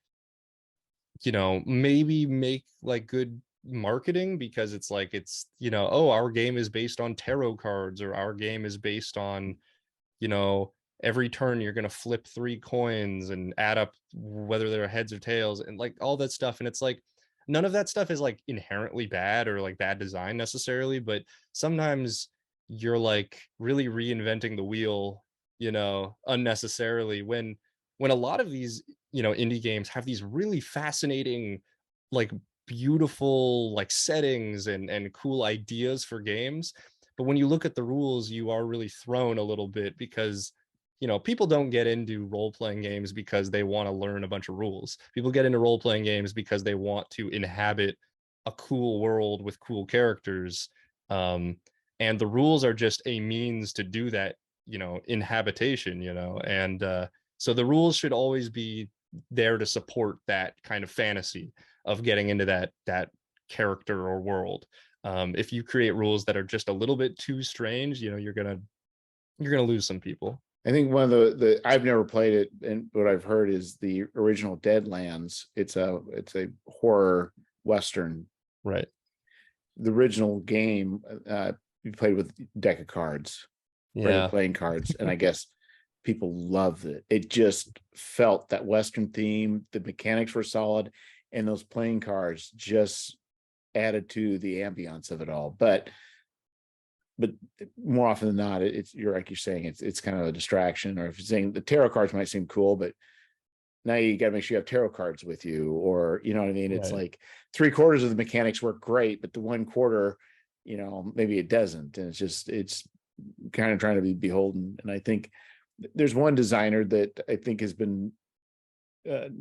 you know, maybe make like good marketing because it's like, it's, you know, oh, our game is based on tarot cards, or our game is based on, you know, every turn you're going to flip 3 coins and add up whether they're heads or tails and like all that stuff. And it's like, none of that stuff is like inherently bad or like bad design necessarily, but sometimes you're like really reinventing the wheel, you know, unnecessarily, when a lot of these, you know, indie games have these really fascinating, like beautiful like settings and cool ideas for games. But when you look at the rules, you are really thrown a little bit because, you know, people don't get into role-playing games because they want to learn a bunch of rules. People get into role-playing games because they want to inhabit a cool world with cool characters. Um, and the rules are just a means to do that, you know, inhabitation, you know, and so the rules should always be there to support that kind of fantasy of getting into that character or world. If you create rules that are just a little bit too strange, you know, you're gonna lose some people. I think one of the I've never played it, and what I've heard is the original Deadlands. It's a horror western. Right. The original game, you played with a deck of cards, regular Yeah. playing cards, and I guess people loved it. It just felt that western theme. The mechanics were solid, and those playing cards just added to the ambiance of it all. But more often than not, it's you're like you're saying, it's kind of a distraction. Or if you're saying the tarot cards might seem cool, but now you got to make sure you have tarot cards with you, or you know what I mean. It's Right. like 3/4 of the mechanics work great, but the 1/4, maybe it doesn't, and it's kind of trying to be beholden. And I think there's one designer that I think has been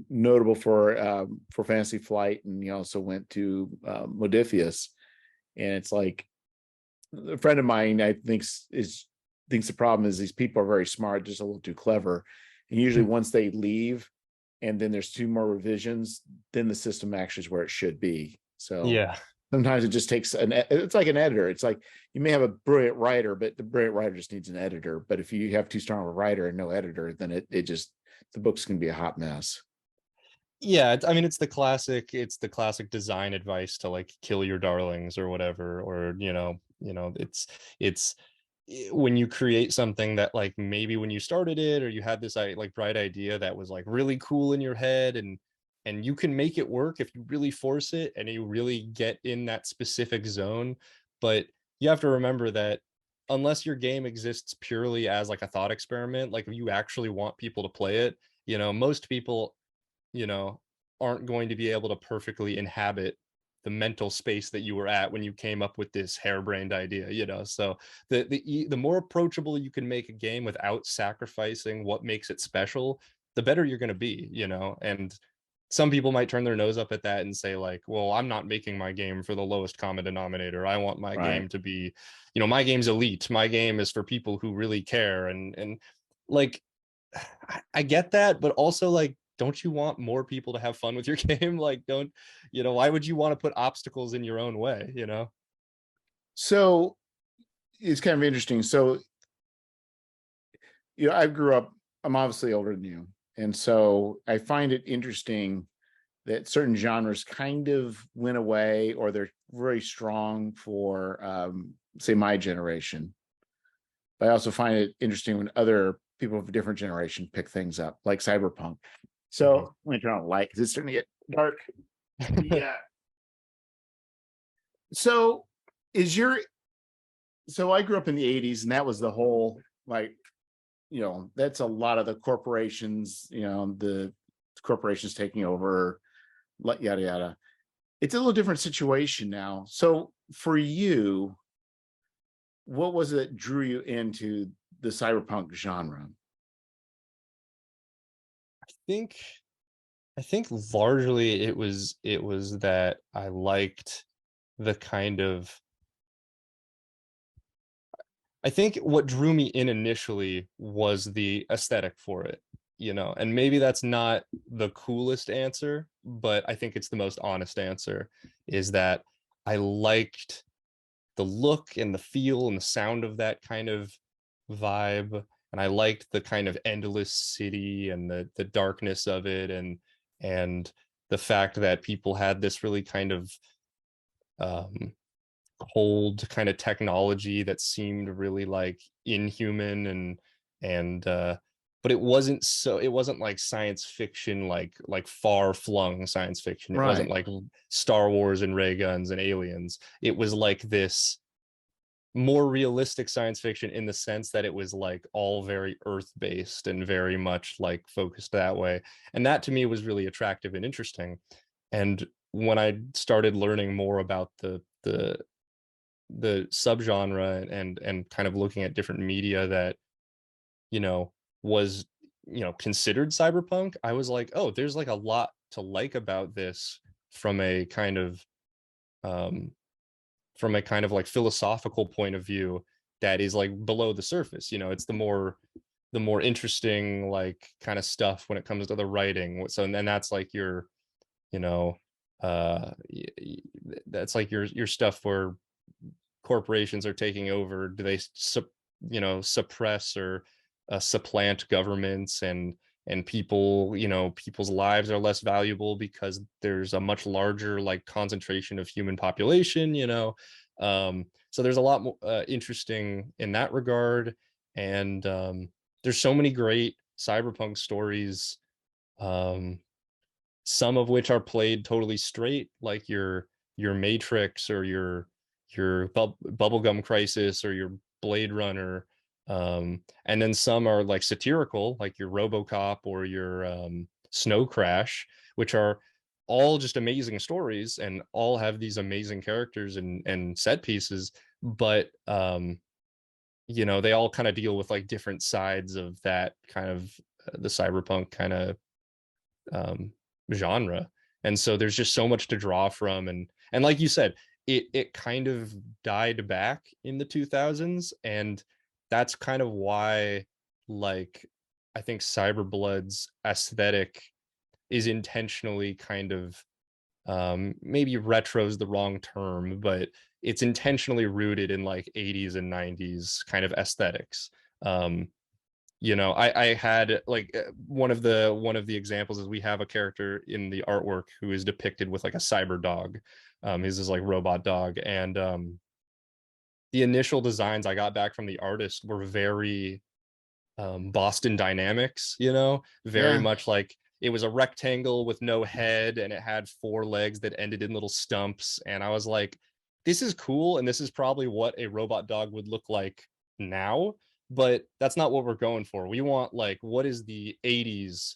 notable for Fantasy Flight, and he also went to Modiphius, and it's like a friend of mine I thinks the problem is these people are very smart, just a little too clever, and usually once they leave and then there's 2 more revisions, then the system actually is where it should be. So Yeah. sometimes it just takes it's like an editor. It's like you may have a brilliant writer, but the brilliant writer just needs an editor. But if you have too strong of a writer and no editor, then it just the book's gonna be a hot mess. Yeah, I mean, it's the classic design advice to like kill your darlings or whatever, or it's when you create something that like maybe when you started it or you had this like bright idea that was like really cool in your head, and you can make it work if you really force it and you really get in that specific zone. But you have to remember that unless your game exists purely as like a thought experiment, like if you actually want people to play it, you know, most people, you know, aren't going to be able to perfectly inhabit the mental space that you were at when you came up with this harebrained idea, you know. So the more approachable you can make a game without sacrificing what makes it special, the better you're going to be, you know. And some people might turn their nose up at that and say like, well, I'm not making my game for the lowest common denominator. I want my Right. game to be, you know, my game's elite. My game is for people who really care. And like, I get that, but also like, don't you want more people to have fun with your game? Like, don't, you know, why would you want to put obstacles in your own way, you know? So it's kind of interesting. So, I grew up, I'm obviously older than you. And so I find it interesting that certain genres kind of went away, or they're very strong for, say, my generation. But I also find it interesting when other people of a different generation pick things up, like cyberpunk. Mhm. So let me turn on the light because it's starting to get dark. Yeah. So is your so I grew up in the 80s, and that was the whole, like, that's a lot of the corporations, the corporations taking over, yada yada. It's a little different situation now. So for you, what was it that drew you into the cyberpunk genre? think I think largely it was that I liked the kind of, I think what drew me in initially was the aesthetic for it, you know, and maybe that's not the coolest answer, but I think it's the most honest answer, is that I liked the look and the feel and the sound of that kind of vibe. and I liked the kind of endless city and the darkness of it, and the fact that people had this really kind of um cold kind of technology that seemed really like inhuman, and but it wasn't like science fiction, like far flung science fiction. It wasn't Right. like Star Wars and ray guns and aliens. It was like this more realistic science fiction in the sense that it was like all very earth based and very much like focused that way, and that to me was really attractive and interesting. And when I started learning more about the subgenre, and kind of looking at different media that, you know, was, considered cyberpunk, I was like, oh, there's like a lot to like about this from a kind of um like philosophical point of view that is like below the surface. It's the more interesting like kind of stuff when it comes to the writing. So, and then that's like your, you know that's like your stuff where corporations are taking over. Do they suppress or supplant governments, and people, people's lives are less valuable because there's a much larger like concentration of human population. So there's a lot more interesting in that regard. And there's so many great cyberpunk stories, um some of which are played totally straight, like your Matrix, or your Bubblegum Crisis, or your Blade Runner. And then some are like satirical, like your RoboCop or your Snow Crash, which are all just amazing stories and all have these amazing characters and set pieces. But they all kind of deal with like different sides of that kind of the cyberpunk kind of um genre. And so there's just so much to draw from, and like you said, it kind of died back in the 2000s, and that's kind of why, like, I think CyberBlood's aesthetic is intentionally kind of, maybe retro is the wrong term, but it's intentionally rooted in like 80s and 90s kind of aesthetics. I had like, one of the examples is we have a character in the artwork who is depicted with like a cyber dog. His is like robot dog, and the initial designs I got back from the artist were very Boston Dynamics, very Yeah. much like it was a rectangle with no head, and it had four legs that ended in little stumps. And I was like, this is cool, and this is probably what a robot dog would look like now, but that's not what we're going for. We want, like, what is the 80s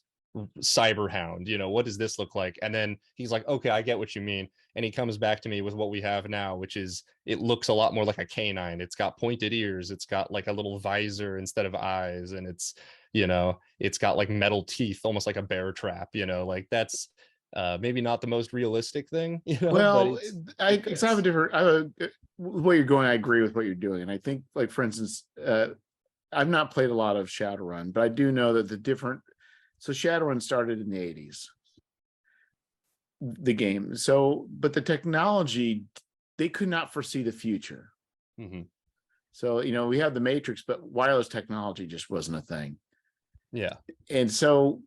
cyber hound? What does this look like? And then he's like, okay, I get what you mean. And he comes back to me with what we have now, which is, it looks a lot more like a canine. It's got pointed ears, it's got like a little visor instead of eyes, and it's got like metal teeth, almost like a bear trap. Like, that's maybe not the most realistic thing, but Well, it it's have a fits. different where you're going. I agree with what you're doing, and I think, like, for instance, I've not played a lot of Shadowrun, but I do know that the different. So Shadowrun started in the 80s, the game. So, but the technology, they could not foresee the future. Hmm. So, we have the Matrix, but wireless technology just wasn't a thing. Yeah. And so,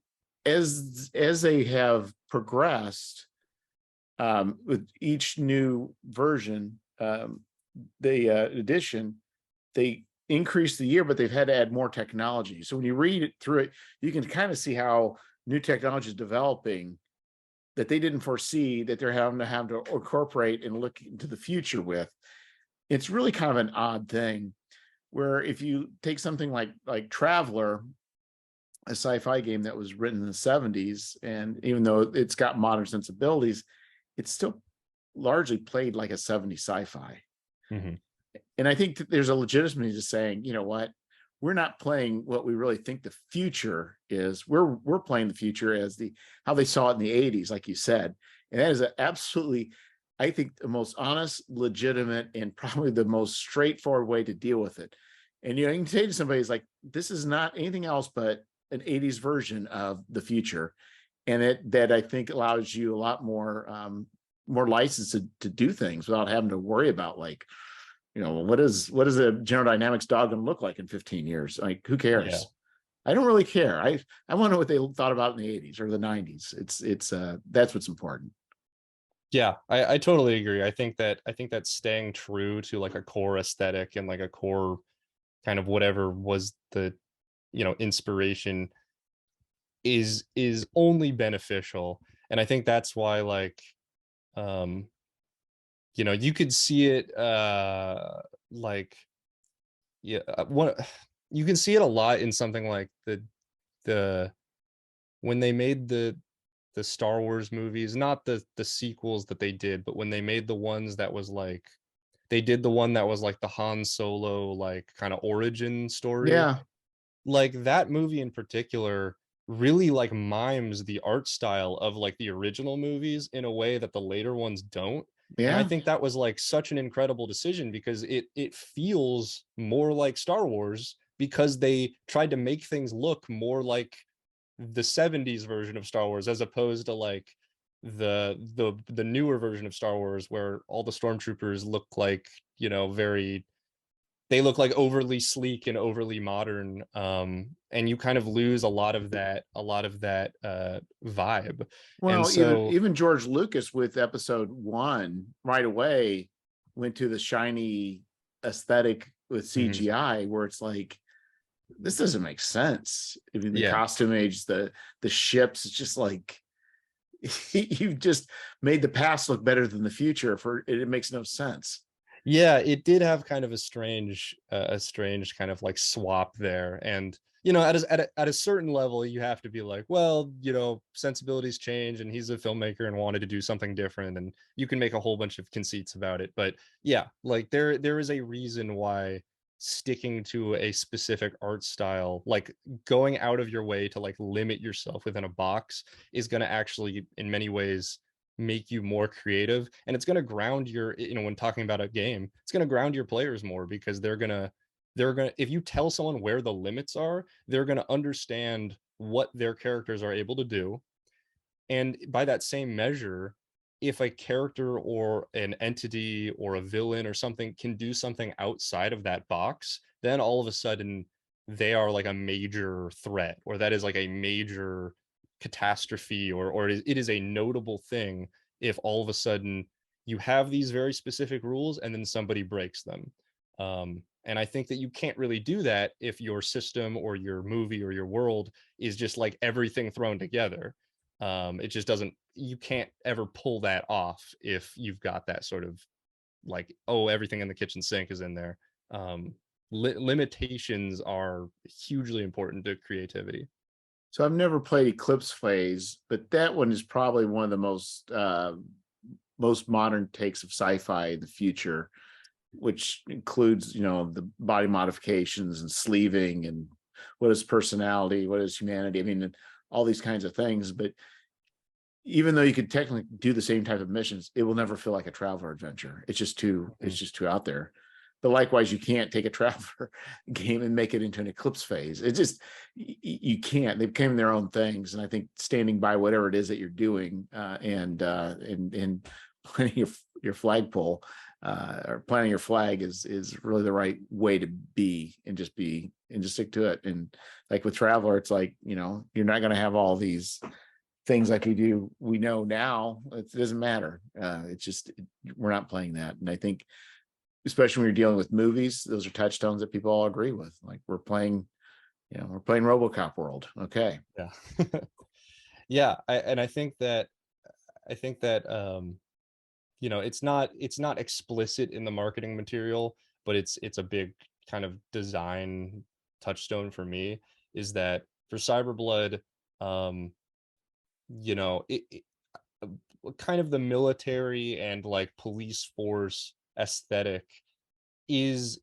as they have progressed, with each new version, the edition, they increase the year, but they've had to add more technology. So when you read it through it, you can kind of see how new technology is developing that they didn't foresee, that they're having to incorporate and look into the future with. It's really kind of an odd thing, where if you take something like Traveler, a sci-fi game that was written in the 70s, and even though it's got modern sensibilities, it's still largely played like a 70s sci-fi. Hmm. And I think that there's a legitimacy to saying, you know what, we're not playing what we really think the future is. We're playing the future as how they saw it in the 80s, like you said. And that is absolutely, I think, the most honest, legitimate, and probably the most straightforward way to deal with it. And you can say to somebody, it's like, this is not anything else but an 80s version of the future. And that I think allows you a lot more license to do things without having to worry about, like, what is a General Dynamics dog going to look like in 15 years? Like, who Yeah. cares? I don't really care. I want to know what they thought about in the 80s or the 90s. It's that's what's important. Yeah, I totally agree. I think that staying true to like a core aesthetic and like a core kind of whatever was the inspiration is only beneficial. And I think that's why like um you could see it like yeah one you can see it a lot in something like the when they made the Star Wars movies, not the sequels that they did, but when they made the ones that was like they did the one that was like the Han Solo like kind of origin story. Yeah, Like that movie in particular really like mimes the art style of like the original movies in a way that the later ones don't. And I yeah, think that was like such an incredible decision because it feels more like Star Wars because they tried to make things look more like the 70s version of Star Wars as opposed to like the newer version of Star Wars where all the stormtroopers look like, very they look like overly sleek and overly modern, and you kind of lose a lot of that vibe. And well, so even George Lucas with episode one right away went to the shiny aesthetic with mhm, CGI, where it's like, this doesn't make sense. I mean, the yeah. costume age, the ships, it's just like you've just made the past look better than the future. For it makes no sense. Yeah, it did have kind of a strange kind of like swap there. And at a certain level you have to be like, well, sensibilities change and he's a filmmaker and wanted to do something different, and you can make a whole bunch of conceits about it. But yeah, like there is a reason why sticking to a specific art style, like going out of your way to like limit yourself within a box, is going to actually in many ways make you more creative, and it's going to ground your when talking about a game, it's going to ground your players more because they're going to if you tell someone where the limits are, they're going to understand what their characters are able to do. And by that same measure, if a character or an entity or a villain or something can do something outside of that box, then all of a sudden they are like a major threat, or that is like a major catastrophe, or it is a notable thing if all of a sudden you have these very specific rules and then somebody breaks them. And I think that you can't really do that if your system or your movie or your world is just like everything thrown together. It just doesn't, you can't ever pull that off if you've got that sort of like, oh, everything in the kitchen sink is in there. um Limitations are hugely important to creativity. So I've never played Eclipse Phase, but that one is probably one of the most modern takes of sci-fi in the future, which includes, the body modifications and sleeving and what is personality, what is humanity. I mean, all these kinds of things. But even though you could technically do the same type of missions, it will never feel like a traveler adventure. It's Mhm. just too out there. But likewise, you can't take a traveler game and make it into an Eclipse Phase. It just, you can't. They became their own things, and I think standing by whatever it is that you're doing, and planting your flagpole, or planting your flag is really the right way to be, and just stick to it. And like with Traveler, it's like, you're not going to have all these things like we know now. It doesn't matter. It's just, we're not playing that. And I think, especially when you're dealing with movies, those are touchstones that people all agree with. Like, we're playing RoboCop world. Okay. Yeah. Yeah, and I think that it's not explicit in the marketing material, but it's a big kind of design touchstone for me, is that for Cyberblood, um it kind of the military and like police force aesthetic is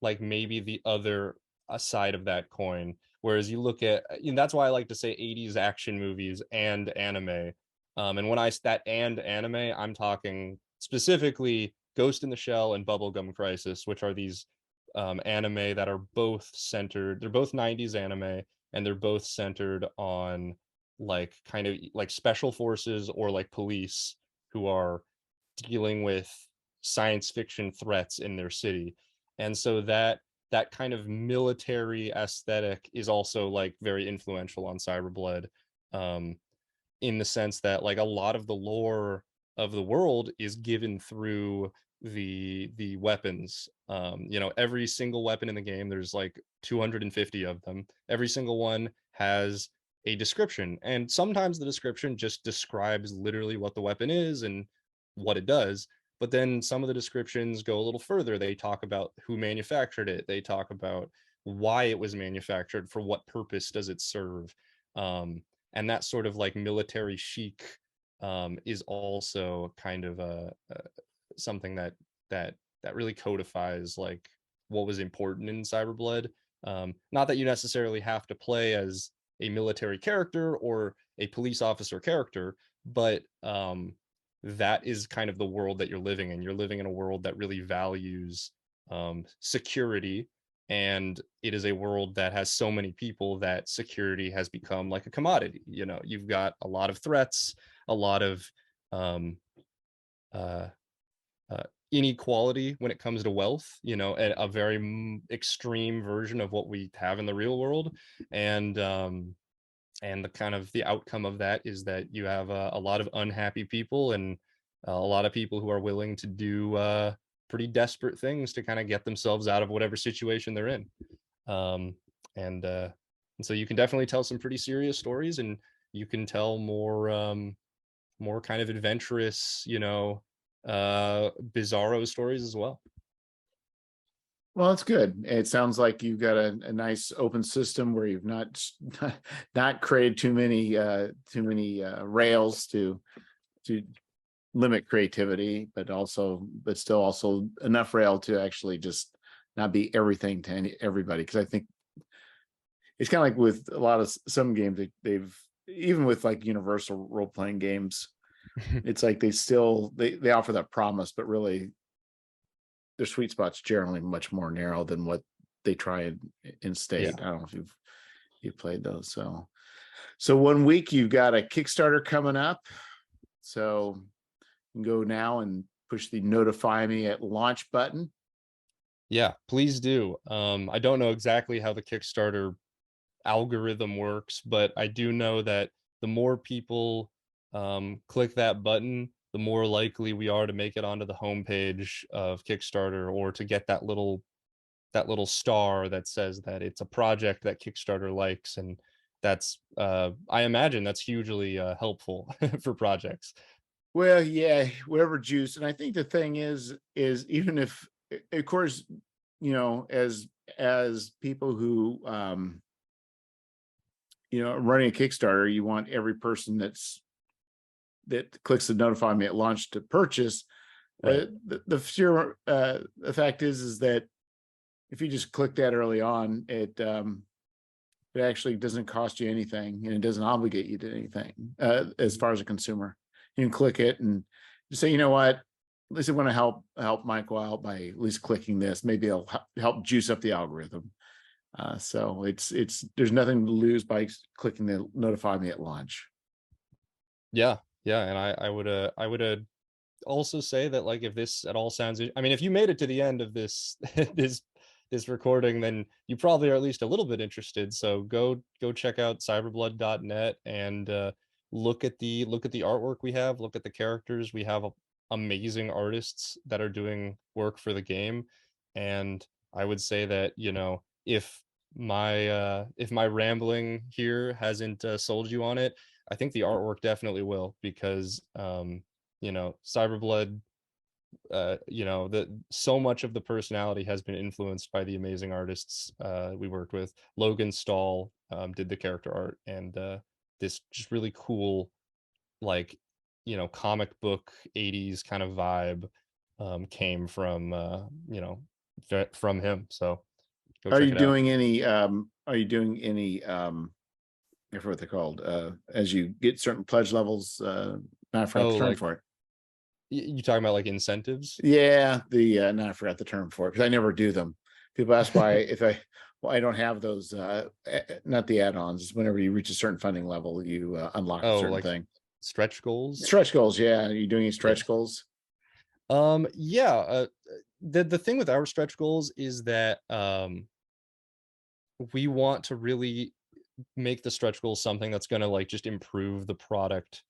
like maybe the other side of that coin. Whereas you look at, that's why I like to say 80s action movies and anime. And when I that and anime, I'm talking specifically Ghost in the Shell and Bubblegum Crisis, which are these anime that are both centered. They're both 90s anime, and they're both centered on like kind of like special forces or like police who are dealing with science fiction threats in their city. And so that kind of military aesthetic is also like very influential on Cyberblood, um, in the sense that like a lot of the lore of the world is given through the weapons. You know, every single weapon in the game, there's like 250 of them. Every single one has a description, and sometimes the description just describes literally what the weapon is and what it does. But then some of the descriptions go a little further. They talk about who manufactured it. They talk about why it was manufactured, for what purpose does it serve. And that sort of like military chic, is also kind of something that really codifies like what was important in Cyberblood. Not that you necessarily have to play as a military character or a police officer character, but that is kind of the world that you're living in. You're living in a world that really values security, and it is a world that has so many people that security has become like a commodity. You know, you've got a lot of threats, a lot of um, uh, inequality when it comes to wealth, you know, a very extreme version of what we have in the real world. And the kind of the outcome of that is that you have a lot of unhappy people, and a lot of people who are willing to do pretty desperate things to kind of get themselves out of whatever situation they're in. um, and so you can definitely tell some pretty serious stories, and you can tell more kind of adventurous, you know, bizarro stories as well. Well, it's good. It sounds like you've got a nice open system where you've not created too many rails to limit creativity, but still also enough rail to actually just not be everything to everybody. Because I think it's kind of like with a lot of some games, they've even with like universal role playing games, it's like they offer that promise, but really their sweet spot's generally much more narrow than what they try in Yeah. state. I don't know if you've played those. So 1 week you've got a Kickstarter coming up. So you can go now and push the notify me at launch button. Yeah, please do. I don't know exactly how the Kickstarter algorithm works, but I do know that the more people click that button, the more likely we are to make it onto the homepage of Kickstarter, or to get that little star that says that it's a project that Kickstarter likes. And that's I imagine that's hugely helpful for projects. Well, yeah, whatever juice. And I think the thing is even if, of course, you know, as people who you know, running a Kickstarter, you want every person that clicks the notify me at launch to purchase. Right. The fact is that if you just click that early on, it actually doesn't cost you anything, and it doesn't obligate you to anything as far as a consumer. You can click it and just say, you know what, at least I want to help Michael out by at least clicking this. Maybe it'll help juice up the algorithm. So it's there's nothing to lose by clicking the notify me at launch. Yeah, yeah, and I would also say that like if this at all sounds, I mean, if you made it to the end of this this recording, then you probably are at least a little bit interested. So go check out cyberblood.net and look at the artwork we have, look at the characters. We have amazing artists that are doing work for the game. And I would say that, you know, if my rambling here hasn't sold you on it, I think the artwork definitely will, because you know, Cyberblood, you know, the so much of the personality has been influenced by the amazing artists we worked with. Logan Stahl did the character art, and this just really cool, like, you know, comic book 80s kind of vibe came from you know, from him. So go Are check you it out. doing any I forget what they're called, as you get certain pledge levels, I forgot the Oh, term like for it. you talking about like incentives? Yeah, no, I forgot the term for it because I never do them. People ask why I don't have those, not the add-ons. It's whenever you reach a certain funding level, you unlock a Oh, certain like thing. stretch goals? Stretch goals, yeah. Are you doing any Yeah. stretch goals? Yeah, the thing with our stretch goals is that we want to really make the stretch goals something that's going to like just improve the product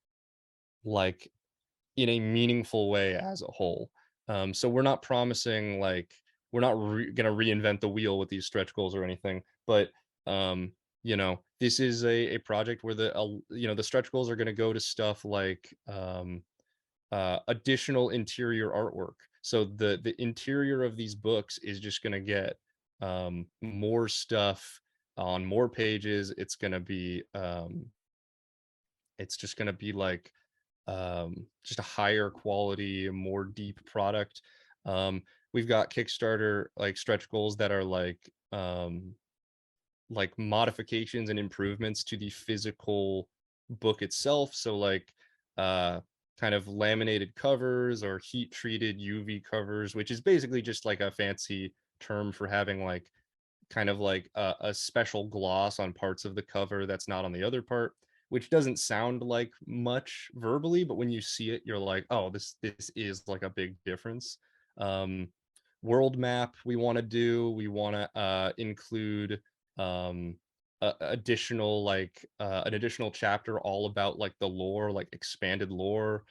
like in a meaningful way as a whole. So we're not promising like we're not going to reinvent the wheel with these stretch goals or anything, but this is a project where the stretch goals are going to go to stuff like additional interior artwork. So the interior of these books is just going to get more stuff on more pages. It's just going to be like just a higher quality, more deep product. We've got Kickstarter like stretch goals that are like modifications and improvements to the physical book itself. So like kind of laminated covers or heat treated UV covers, which is basically just like a fancy term for having like kind of like a special gloss on parts of the cover that's not on the other part, which doesn't sound like much verbally, but when you see it, you're like, oh, this is like a big difference. World map we want to do. We want to include additional like an additional chapter all about like the lore, like expanded lore.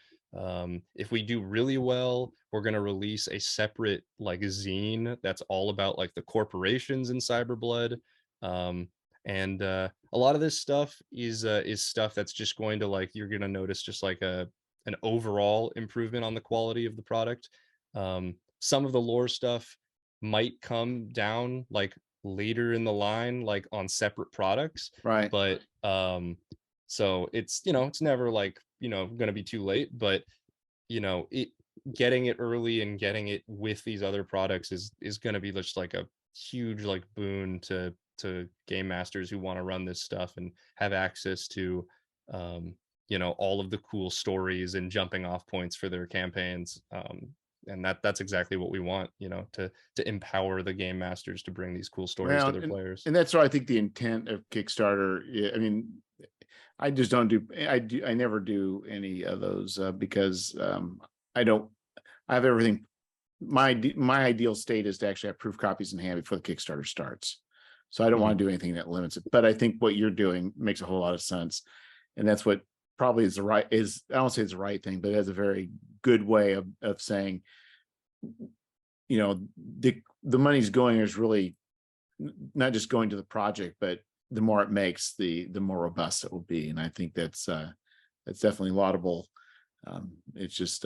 If we do really well, we're going to release a separate like zine that's all about like the corporations in CyberBlood. And a lot of this stuff is stuff that's just going to like you're going to notice just like an overall improvement on the quality of the product. Some of the lore stuff might come down like later in the line, like on separate products, Right. but so it's never like going to be too late, but it getting it early and getting it with these other products is going to be just like a huge like boon to game masters who want to run this stuff and have access to all of the cool stories and jumping off points for their campaigns. And that's exactly what we want, to empower the game masters to bring these cool stories Well, to their players. and that's what I think the intent of Kickstarter. I mean, I just don't do. I never do any of those because I don't. I have everything. My ideal state is to actually have proof copies in hand before the Kickstarter starts. So I don't want to do anything that limits it. But I think what you're doing makes a whole lot of sense, and that's what probably is I don't say it's the right thing, but it has a very good way of saying, the money's going is really not just going to the project, but the more it makes, the more robust it will be. And I think that's definitely laudable. It's just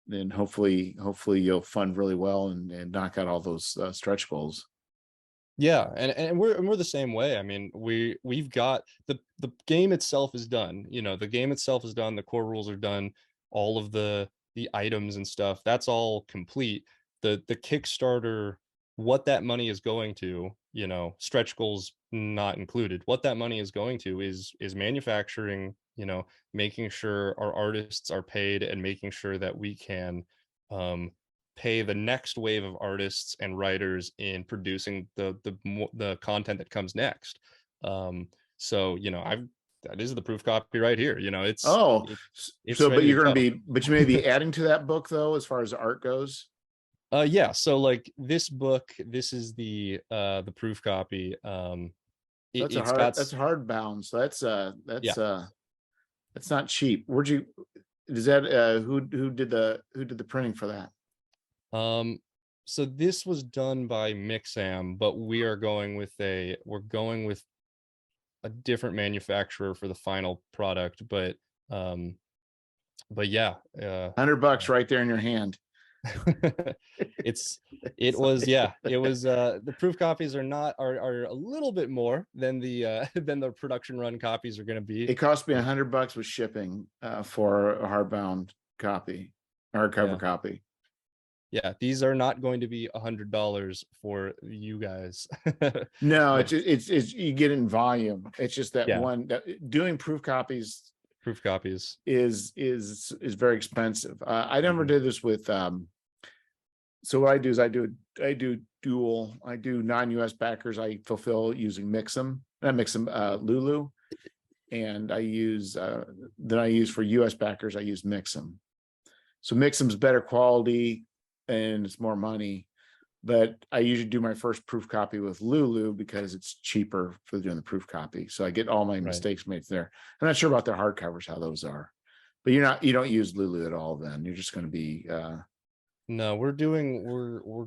then hopefully you'll fund really well and knock out all those stretch goals. Yeah, and we're the same way. I mean, we've got the game itself is done. The game itself is done. The core rules are done. All of the items and stuff, that's all complete. The Kickstarter, what that money is going to, stretch goals not included. What that money is going to is manufacturing, making sure our artists are paid and making sure that we can pay the next wave of artists and writers in producing the content that comes next. So that is the proof copy right here. It's so but ready you're to going to go. be but you may be adding to that book though as far as the art goes. Yeah, so like this book, this is the proof copy. That's It's a hard bound. So yeah. that's not cheap. Does that who did the printing for that? So this was done by Mixam, but we're going with a different manufacturer for the final product. But yeah, $100 right there in your hand. it was the proof copies are a little bit more than the production run copies are going to be. It cost me $100 with shipping for a hardbound copy, hardcover copy. Yeah, these are not going to be $100 for you guys. No, it's you get it in volume. It's just that one doing proof copies is very expensive. I never did this with so what I do is I do dual. I do non-US backers. I fulfill using Lulu, and I use for US backers I use Mixam. So Mixam's better quality and it's more money. But I usually do my first proof copy with Lulu because it's cheaper for doing the proof copy. So I get all my Right. mistakes made there. I'm not sure about their hardcovers, how those are. But you don't use Lulu at all then. You're just going to be No, we're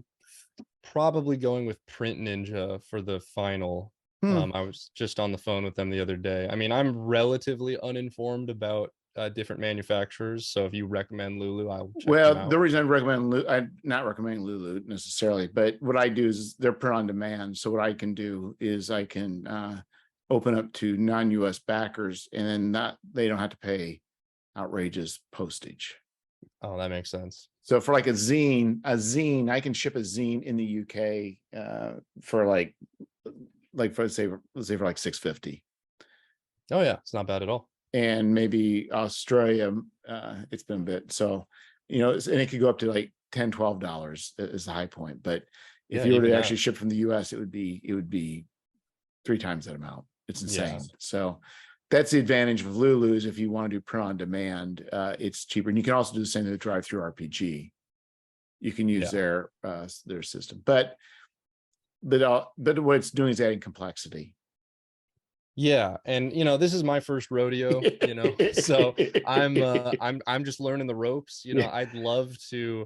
probably going with Print Ninja for the final. I was just on the phone with them the other day. I mean, I'm relatively uninformed about different manufacturers, so if you recommend Lulu, I'll check them Well, out. the reason I recommend I'm not recommending Lulu necessarily, but what I do is they're print on demand. So what I can do is I can open up to non-US backers, and then not they don't have to pay outrageous postage. Oh, that makes sense. So for like a zine, I can ship a zine in the UK for like for let's say for like $6.50. Oh yeah, it's not bad at all. And maybe Australia, it's been a bit. So, and it could go up to like $10, $12 is the high point. But if Yeah, you were even to that. actually ship from the US, it would be 3 times that amount. It's insane. Yeah. So that's the advantage of Lulu is if you want to do print on demand, it's cheaper. And you can also do the same with Drive Through RPG. You can use Yeah. their system, but what it's doing is adding complexity. Yeah, and this is my first rodeo, so I'm just learning the ropes. Yeah. I'd love to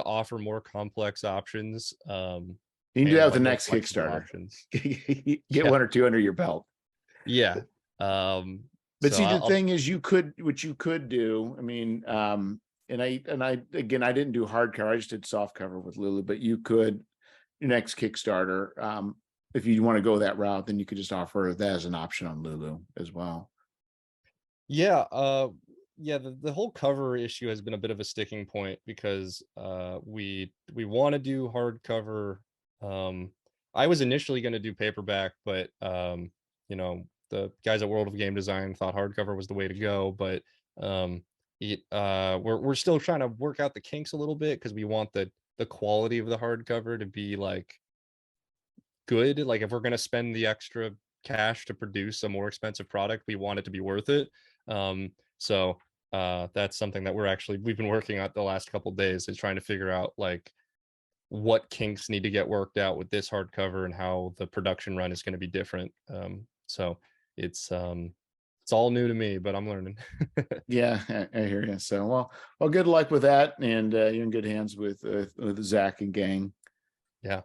offer more complex options, You can do and that with the more next flexible Kickstarter. options. Get Yeah, 1 or 2 under your belt. yeah. But So see, the I'll thing is, what you could do. I mean, and I again, I didn't do hardcover. I just did soft cover with Lulu. But you could your next Kickstarter, if you want to go that route, then you could just offer that as an option on Lulu as well. Yeah, yeah, the whole cover issue has been a bit of a sticking point because we want to do hardcover. I was initially going to do paperback, but the guys at World of Game Design thought hardcover was the way to go, but we're still trying to work out the kinks a little bit because we want the quality of the hardcover to be like good. Like if we're going to spend the extra cash to produce a more expensive product, we want it to be worth it. So that's something that we've been working on the last couple of days, is trying to figure out like what kinks need to get worked out with this hardcover and how the production run is going to be different. So it's all new to me, but I'm learning. Yeah, I hear you. So well, good luck with that, and you're in good hands with Zach and gang. Yeah.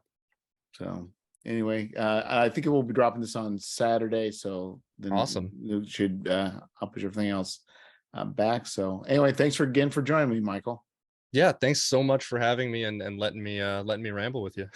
So anyway, I think we'll be dropping this on Saturday. So then Awesome. you should I'll push everything else back. So anyway, thanks again for joining me, Michael. Yeah, thanks so much for having me and letting me ramble with you.